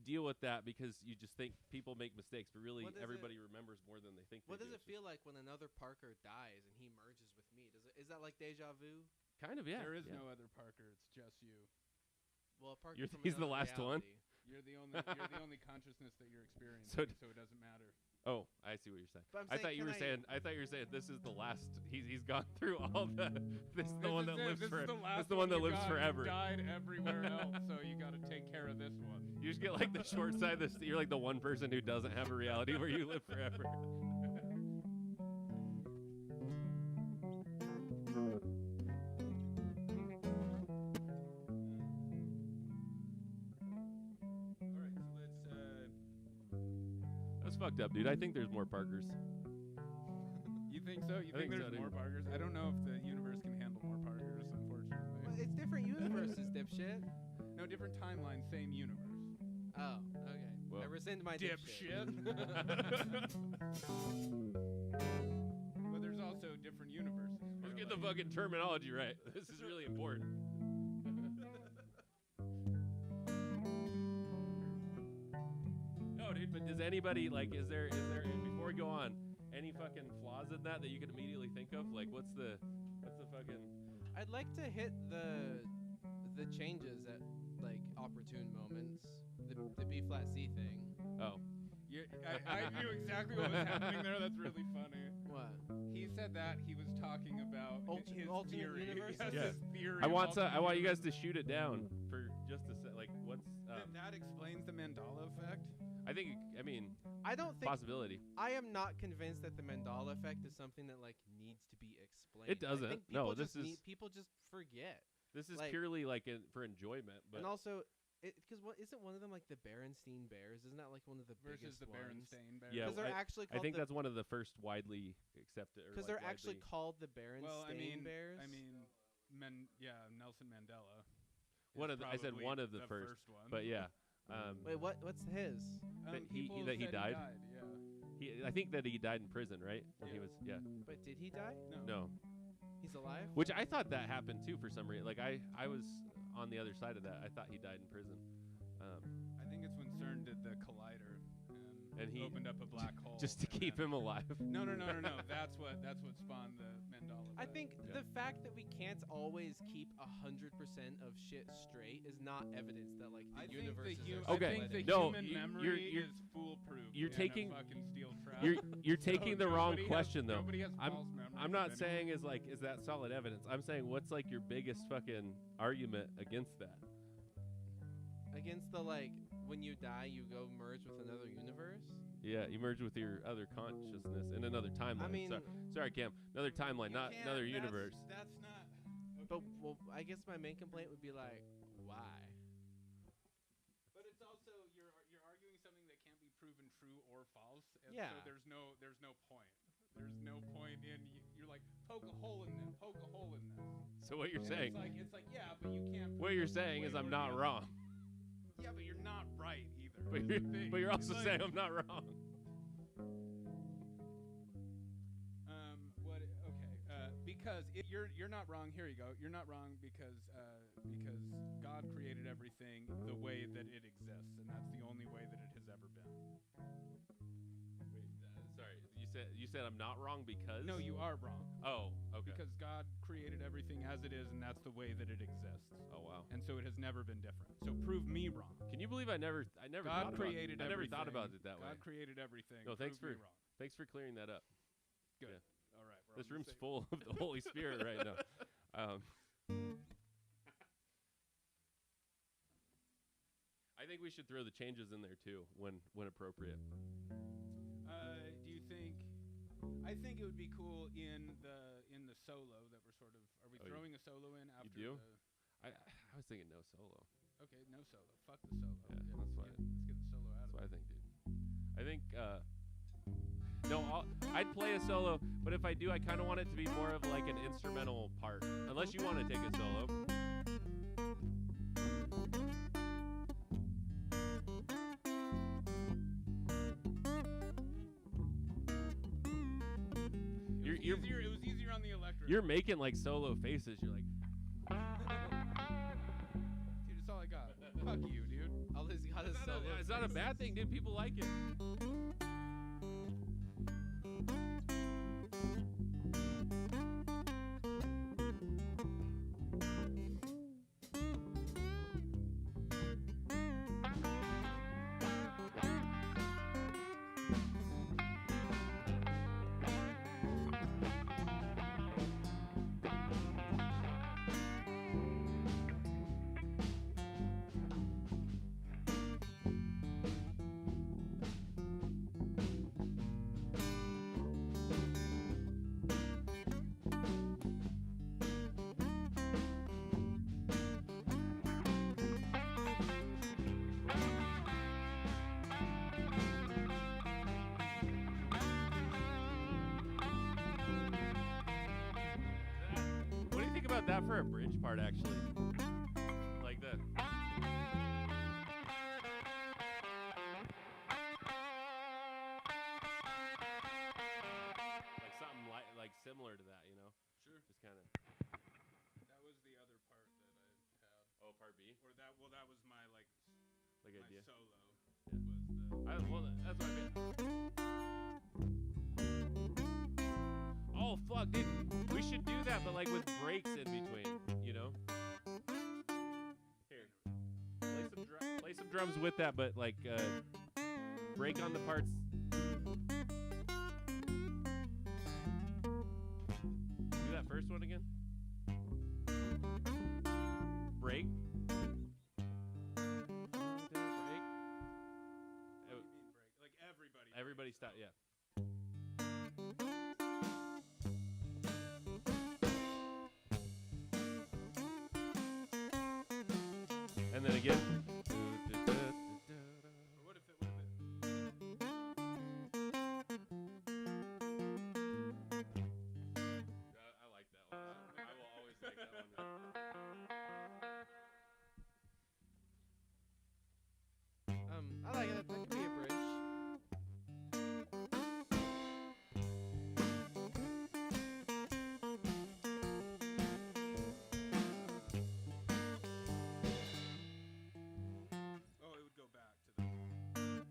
deal with that because you just think people make mistakes, but really What does everybody remembers more than they think. what they does do. it feel like when another Parker dies and he merges with me? Is that like deja vu? Kind of, yeah. there is yeah. no other Parker. It's just you. Well, Parker He's the last one? You're the only consciousness that you're experiencing, So so it doesn't matter. Oh, I see what you're saying. But I'm I thought you were saying. I thought you were saying this is the last. He's gone through all the. This is the one that lives forever. This is the one that lives forever. Died everywhere else, so you got to take care of this one. You just get like the short side. You're like the one person who doesn't have a reality where you live forever. All right, so let's. That's fucked up, dude. I think there's more Parkers. You think so? You I think think so, there's dude. more Parkers? I don't know if the universe can handle more Parkers, unfortunately. Well, it's different universes, dipshit. No, different timeline, same universe. Oh, okay. Whoa. I rescind my Dipshit. But there's also different universes. Let's where, get the like, fucking terminology right. This is really important. No, dude, but does anybody like? Is there? Before we go on, any fucking flaws in that you can immediately think of? Like, what's the fucking? I'd like to hit the changes at like opportune moments. The B flat C thing. Oh, I knew exactly what was happening there. That's really funny. What? He said that he was talking about his Alternate theory. universes? Yes, Yeah. his theory. I of want you guys alternate to shoot it down for just a sec. Like, what's? universes. That explains the Mandela effect. I think. I mean, I don't think. possibility. I am not convinced that the Mandela effect is something that like needs to be explained. It doesn't. I think No, people this just is- people just forget. This is Like- purely like for enjoyment. But And also, because what isn't one of them like the Berenstein Bears? Isn't that like one of the Versus biggest the ones? Berenstain Bears. Yeah, Because they're I- actually I called think that's one of the first widely accepted. because they're actually called the Berenstain Well, I mean, Bears. Nelson Mandela. One is of the- I said probably one of the the first, one. But yeah. Wait, what's his? that he people that he said died? Yeah. I think that he died in prison, right? When he Yeah. was. Yeah. But did he die? No. He's alive. Which I thought that happened too for some reason. Like I was on the other side of that. I thought he died in prison. I think it's when CERN did the collider And he- opened up a black hole. Just to and keep then- him alive. No. That's what spawned the Mandela. I effect. think Yeah. the fact that we can't always keep 100% of shit straight is not evidence that like the I think universe the is hu- Okay, I think the no, human you- memory you're- is foolproof. you're in taking- a fucking steel trap. You're taking the wrong nobody has- question though. Nobody has I'm- false memories I'm of not anyone. saying is that solid evidence. I'm saying what's like your biggest fucking argument against that? against the like when you die you go merge with another universe. Yeah, you merge with your other consciousness in another timeline. I mean, sorry, Cam. Another timeline, You not can't- another that's- universe. That's not. but well, I guess my main complaint would be like, why? But it's also you're arguing something that can't be proven true or false. And Yeah. So there's no point. There's no point in you're like poke a hole in this, poke a hole in this. So what you're And saying? it's like yeah, but you can't. What prove you're it saying one is way I'm or not the other. wrong. Yeah, but you're not right either. But That's the thing. you're It's also like- saying I'm not wrong. What? Okay. Because you're not wrong. Here you go. You're not wrong because God created everything the way that it exists, and that's the only way that it has ever been. Wait, sorry. You said I'm not wrong because. No, you are wrong. Oh, okay. Because God created everything as it is, and that's the way that it exists. Oh wow. And so it has never been different. So prove me wrong. Can you believe I never God thought created about, I never everything. thought about it that way. God created everything. No, thanks Prove me for- wrong. Thanks for clearing that up. Good. Yeah. All right. we're This on the room's same- full of the Holy Spirit right now. I think we should throw the changes in there too when appropriate. Do you think? I think it would be cool in the solo that we're sort of. Are we Oh, you- throwing a solo in after? do? The, I was thinking no solo. okay, no solo. Fuck the solo. Yeah, Okay, that's let's why- get the solo out That's of what I it. think, dude. I think no, I'd play a solo, but if I do, I kind of want it to be more of like an instrumental part. Unless you want to take a solo. It was easier on the electric. You're making like solo faces. You're like, Dude, it's all I got. Fuck you, dude. All he's got is solo. it's not a bad thing, dude. People like it. What do you think about that for a bridge part, actually? Like the. Like something like similar to that, you know? Sure. Just kind of. That was the other part that I had. Oh, part B? Or that was my like Like my idea? solo. Yeah. Was the Well, that's what I mean. Oh, fuck, dude. We should do that, but like with breaks in between, you know? Here. Play some drums with that, but like break on the parts. Do that first one again. Break. Break. What do you mean? Everybody stop. Yeah. And then again. Or what if it would have been? I like that one. I will always like that one. I like it. That could be a bridge. Oh, it would go back to the.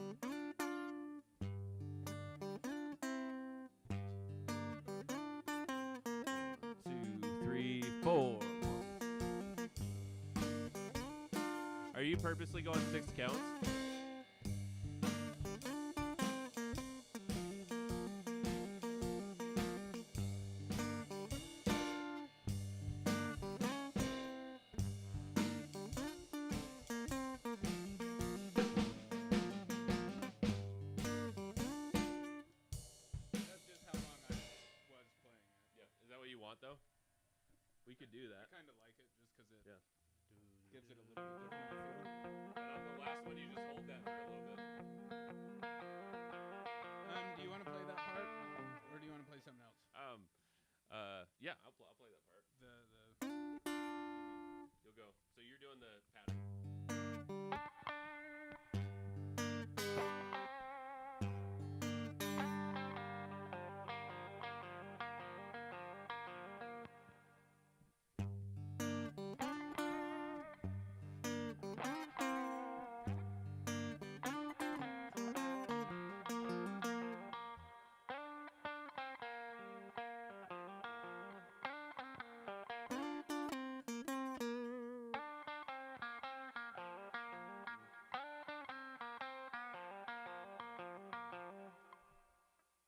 2, 3, 4. Are you purposely going 6 counts? That's just how long I was playing it. Yeah. Is that what you want though? We could do I that. kind of like it just because it Yeah. gives it a little bit different feel. And on the last one, you just hold that for a little bit. Do you want to play that part, or do you want to play something else? Yeah, I'll play that part. The You'll go. So you're doing the pattern.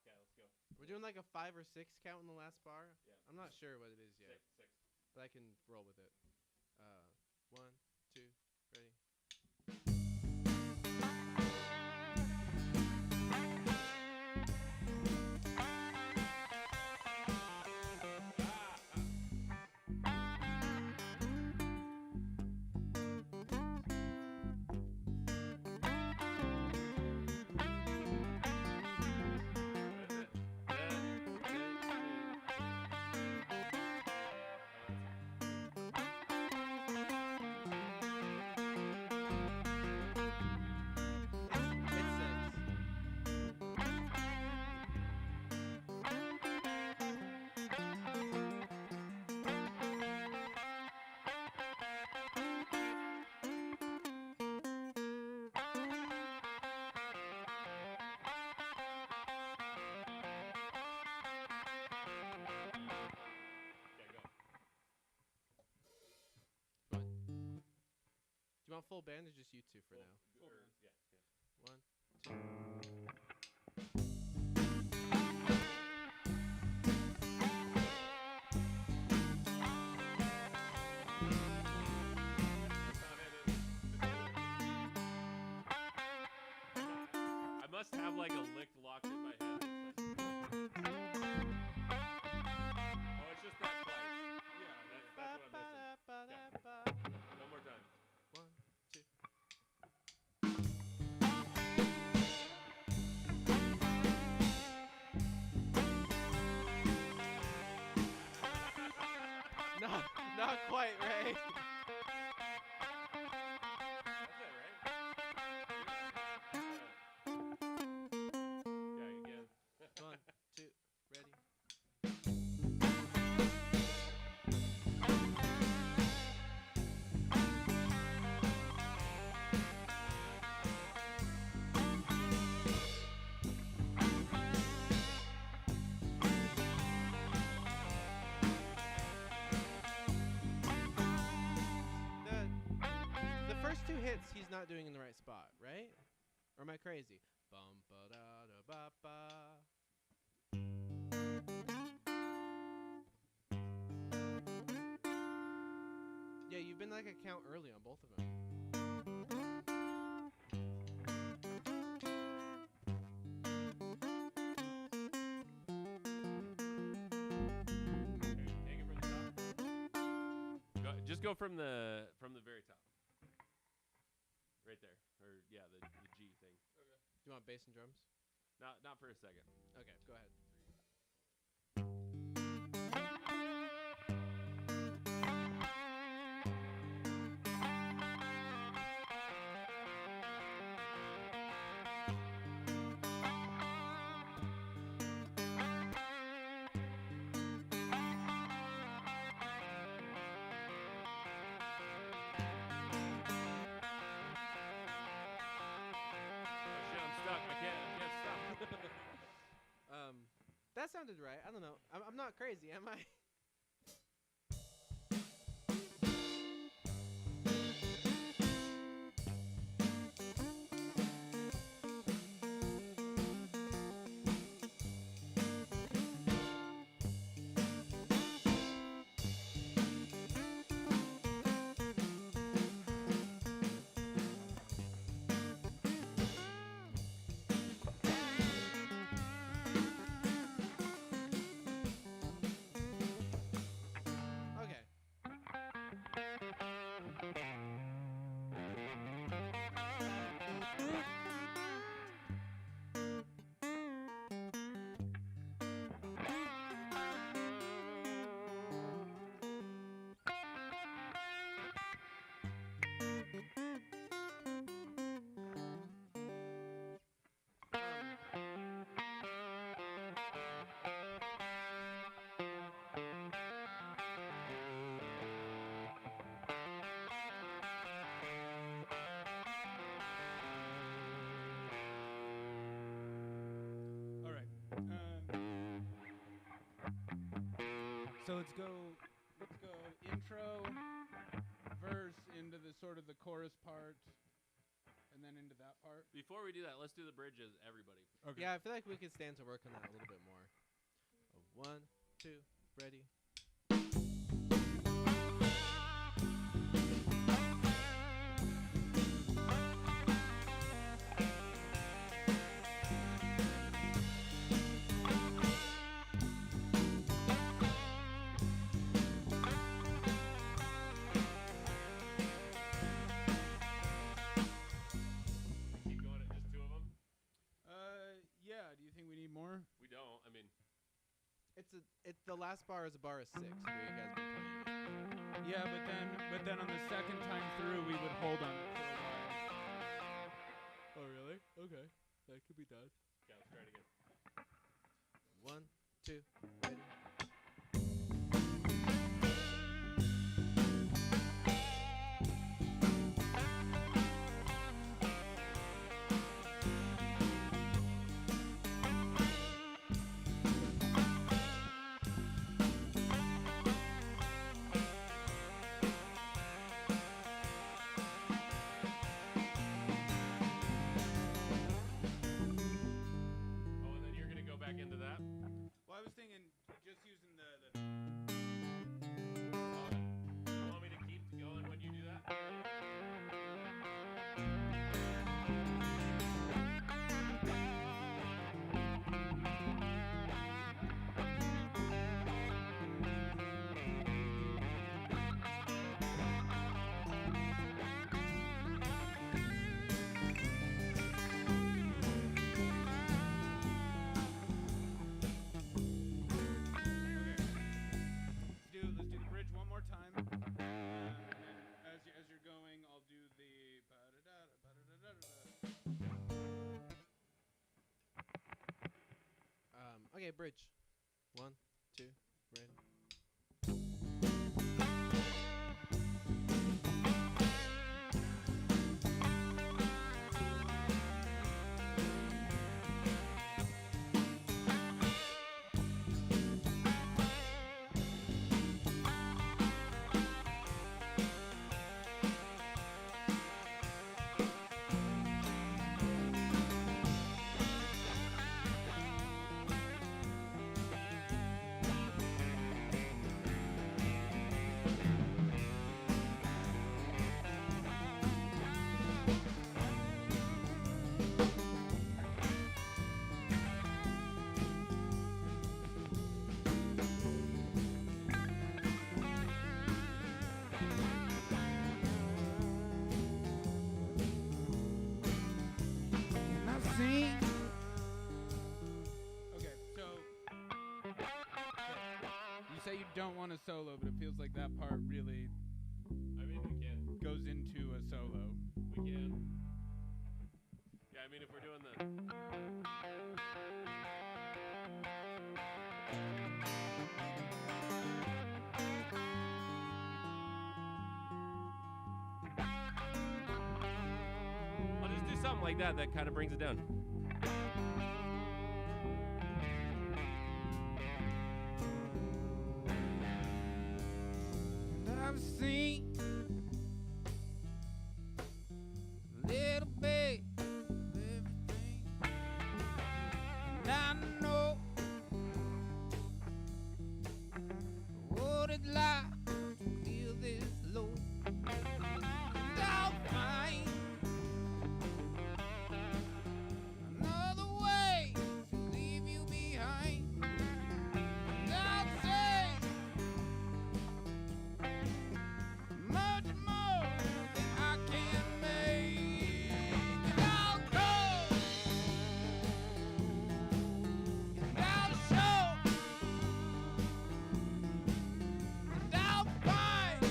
Okay, let's go. We're doing like a 5 or 6 count in the last bar. Yeah. I'm not sure what it is yet, 6. but I can roll with it. 1, 2, ready. Do you want full band or just you two for now? Yeah. 1, 2. I must have like a lick locked in my head. Oh, it's just that twice. Yeah, that's what I'm missing. One more time. 1, 2. No, not quite, Ray. That's it, right? Yeah, again. 1, 2, ready. The first 2 hits he's not doing in the right spot, right? Or am I crazy? Bum ba da da ba ba. Yeah, you've been like a count early on both of them. just go from the very top. Right there. Or yeah, the G thing. Do you want bass and drums? Not for a second. Okay, go ahead. That sounded right. I don't know. I'm not crazy, am I? So let's go intro, verse into the sort of the chorus part, and then into that part. Before we do that, let's do the bridges, everybody. Okay. Yeah, I feel like we could stand to work on that a little bit more. 1, 2, ready. More? We don't. I mean, it's the last bar is a bar of 6 where you guys be playing it. Yeah, but then on the second time through we would hold on it for a while. Oh really? Okay, that could be done. Yeah, let's try it again. 1, 2, ready. Into that. Well, I was thinking just using the you want me to keep going when you do that? Okay, bridge. 1, 2, ready. say you don't want a solo, but it feels like that part really I mean, we can. goes into a solo. We can. Yeah, I mean, if we're doing the. I'll just do something like that. That kind of brings it down. I've seen a little bit of everything, and I know what it's like to feel this low. And I'll find another way to leave you behind. And I'll say much more than I can make. And I'll go, and I'll show, and I'll find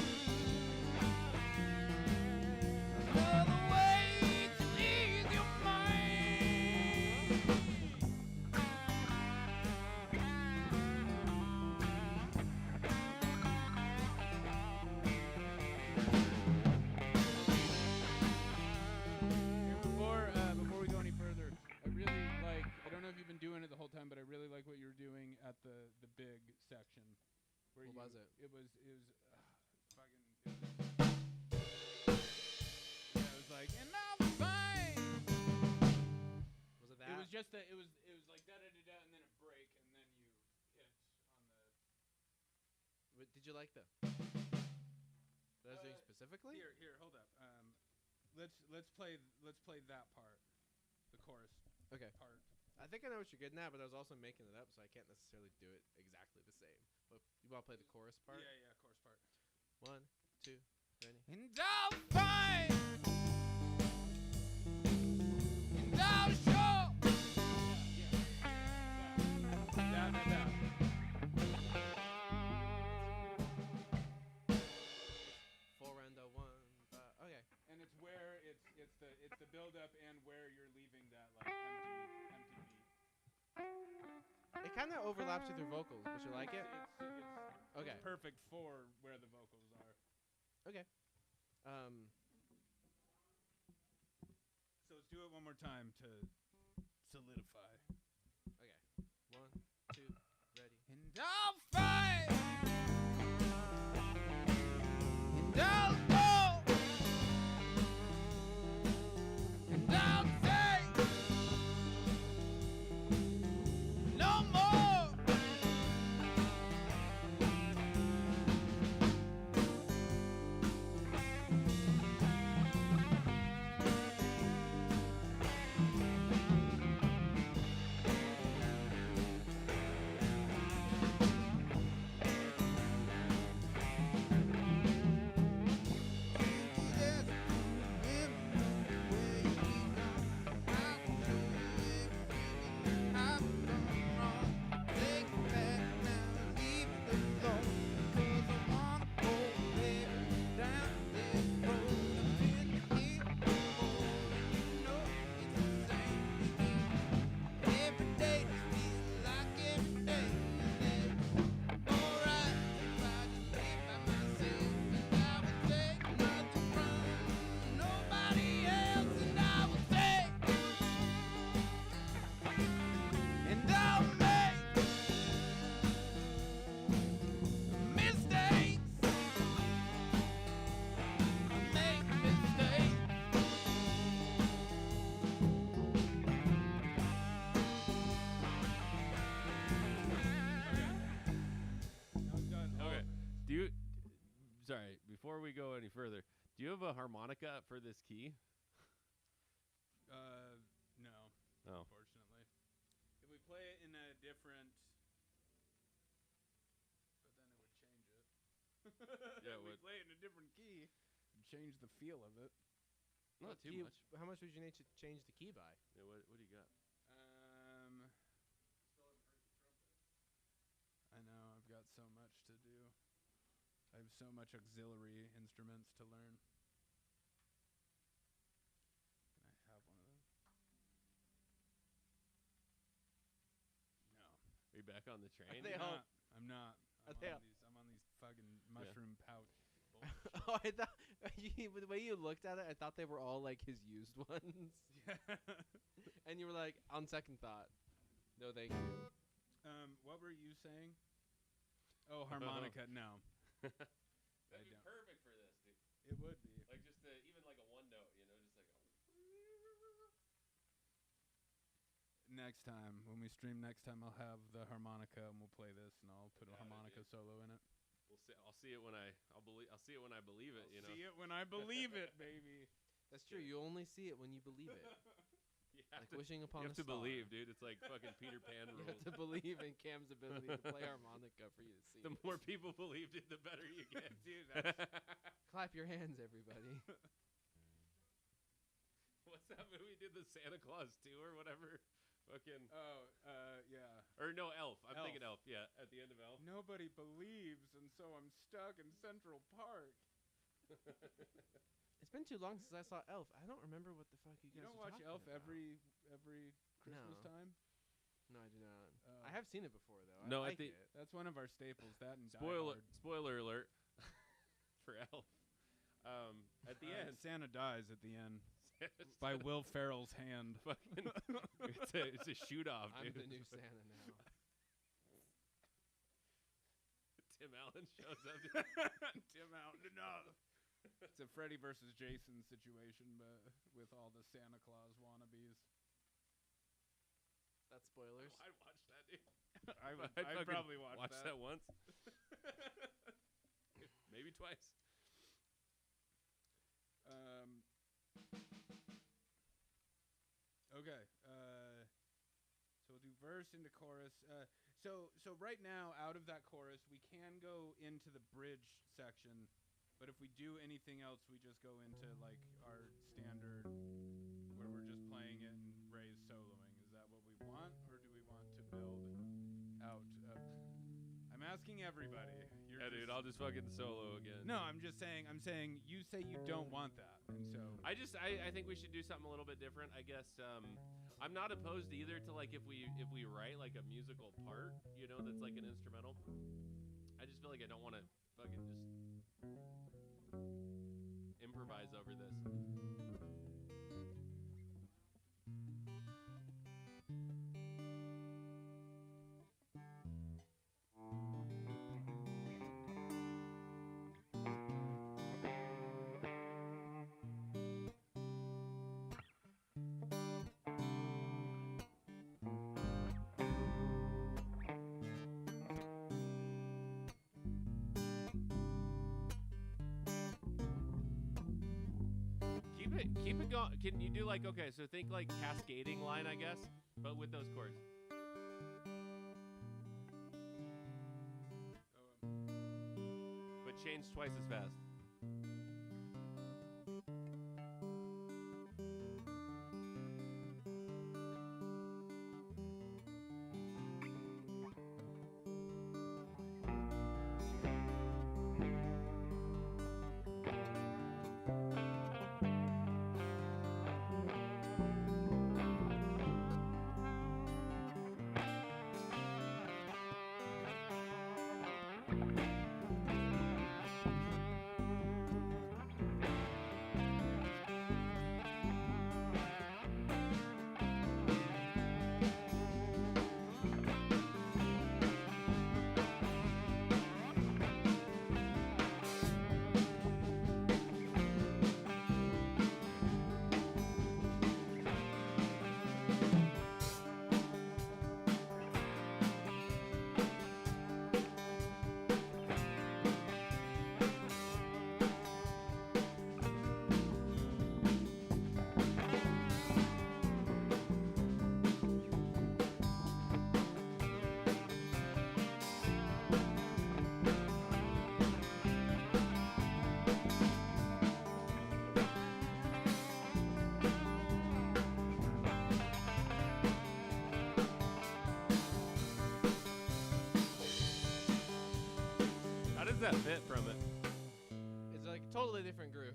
another way to ease your mind. Before we go any further, I really like. I don't know if you've been doing it the whole time, but I really like what you were doing at the big section. Where What was it? It was fucking. Yeah, it was like, and I'm fine. Was it that? It was just that it was like da da da da, and then a break, and then you hit on the. Did you like the? That was doing specifically? Here, hold up. Let's play that part, the chorus Okay. part. I think I know what you're getting at, but I was also making it up, so I can't necessarily do it exactly the same. But you want to play the chorus part? Yeah, chorus part. 1, 2, ready? And I'll find, and I'll show. Da. Four and a 1. Okay. And it's where it's the build up and where you're leaving that like empty beat. It kind of overlaps with your vocals, but you like it? It's Okay. perfect for where the vocals are. Okay. So let's do it one more time to solidify. Okay. 1, 2, ready? And I'll find, and I'll go, and I'll say no more. Sorry, before we go any further, do you have a harmonica for this key? No. Oh. Unfortunately. If we play it in a different, but then it would change it. Yeah, if we what- play it in a different key, it'd change the feel of it. Not too Key- much. How much would you need to change the key by? Yeah, what do you got? I know I've got so much to do. I have so much auxiliary instruments to learn. Can I have one of those? No. Are you back on the train? They all- I'm not. Are they all- I'm on these fucking mushroom pouch. Oh, I thought the way you looked at it, I thought they were all like his used ones. Yeah. And you were like, on second thought, no, thank you. What were you saying? Oh, harmonica. No, That'd be don't. perfect for this, dude. it would be. Like just even like a one note, you know, just like. Next time, when we stream next time, I'll have the harmonica and we'll play this, and I'll put a Got it, harmonica dude. solo in it. We'll see. I'll see it when I'll see it when I believe it. You know. See it when I believe it, baby. That's true. You only see it when you believe it. You have Like to, wishing you upon have a to star. believe, dude. It's like fucking Peter Pan You rules. have to believe in Cam's ability to play harmonica for you to see. The it. more people believed it, the better you get. Dude, that's Clap your hands, everybody. What's that movie? Did the Santa Claus 2 or whatever? Fucking. yeah. Or no, Elf. I'm Elf. thinking Elf. Yeah, at the end of Elf. Nobody believes, and so I'm stuck in Central Park. It's been too long since I saw Elf. I don't remember what the fuck you You guys don't were watch talking Elf about. every Christmas No. time? No, I do not. Oh. I have seen it before though. No, I at like the- it. That's one of our staples. That and Die Hard. Spoiler alert for Elf. At the end, Santa dies at the end Santa's by Will Ferrell's hand. fucking. It's a shoot off, I'm dude. the new Santa now. Tim Allen shows up. Tim Allen. No. It's a Freddy versus Jason situation, but with all the Santa Claus wannabes. That's spoilers. I'd watch that, dude. I'd fucking probably watch that once. Maybe twice. Okay. So we'll do verse into chorus. So right now, out of that chorus, we can go into the bridge section, but if we do anything else, we just go into like our standard, where we're just playing it and Ray's soloing. Is that what we want, or do we want to build out? I'm asking everybody. You're Yeah, dude. I'll just fucking solo again. No, I'm just saying. I'm saying you say you don't want that, and so I think we should do something a little bit different. I guess I'm not opposed either to like if we write like a musical part, you know, that's like an instrumental. I just feel like I don't want to fucking just improvise over this. Keep it going. Can you do like, okay, so think like cascading line, I guess, but with those chords. But change twice as fast. Where's that fit from it? It's like totally different groove.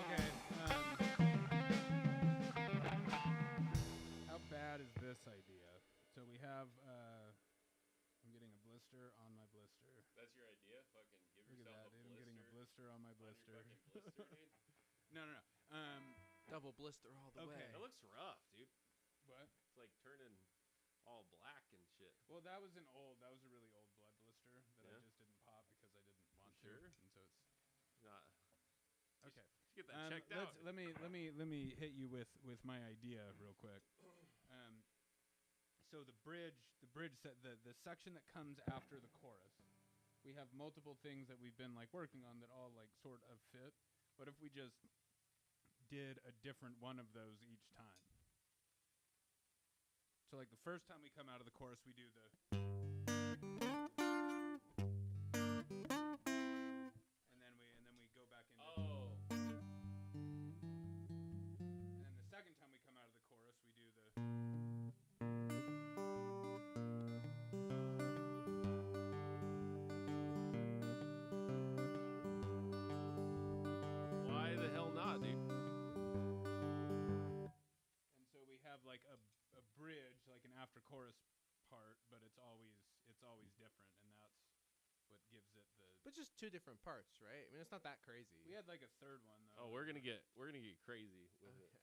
Okay. How bad is this idea? So we have. I'm getting a blister on my blister. That's your idea? Fucking give Look at yourself that, a dude. I'm getting a blister on my on your blister. fucking blister, dude. No. Double blister all the Okay. way. That looks rough, dude. What? It's like turning all black and shit. Well, that was a really old blood blister that Yeah? I just didn't pop because I didn't want to. Sure? And so it's Not. okay. Just get that checked out. Let me hit you with my idea real quick. So the bridge the section that comes after the chorus, we have multiple things that we've been like working on that all like sort of fit. What if we just did a different one of those each time? So like the first time we come out of the chorus, we do the, and then we go back into. Oh. And then the second time we come out of the chorus, we do the. Why the hell not, dude? And so we have like a bridge, like an after chorus part, but it's always different, and that's what gives it the. But just two different parts, right? I mean, it's not that crazy. We had like a third one though. Oh, we're gonna get crazy with it.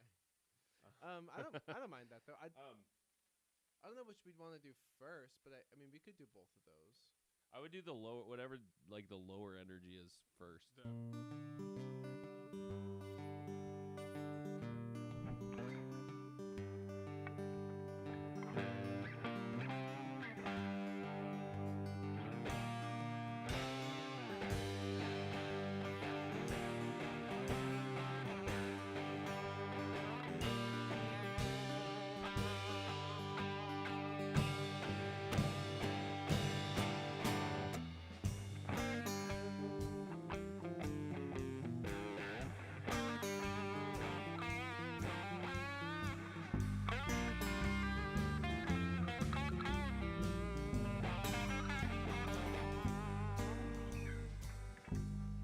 I don't mind that though. I don't know which we'd want to do first, but I mean, we could do both of those. I would do the lower, whatever, like the lower energy is first. The,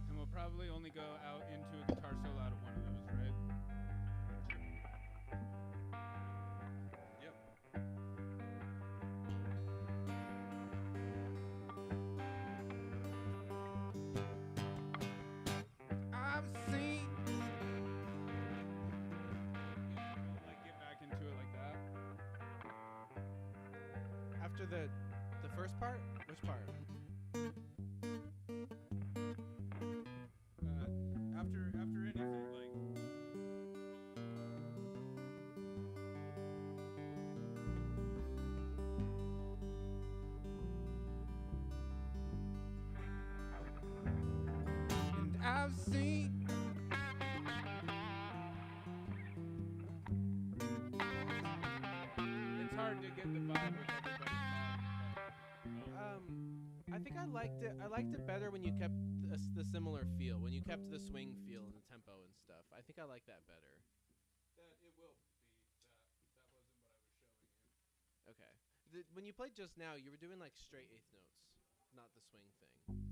and we'll probably only go out into a guitar solo out of one of those, right? Yep. I've seen. Like get back into it like that. After the first part, which part? After anything like. hard to get the vibe with everybody playing. I think I liked it. I liked it better when you kept the similar feel, when you kept the swing feel and the tempo and stuff. I think I like that better. That it will be. That wasn't what I was showing you. Okay. When you played just now, you were doing like straight eighth notes, not the swing thing.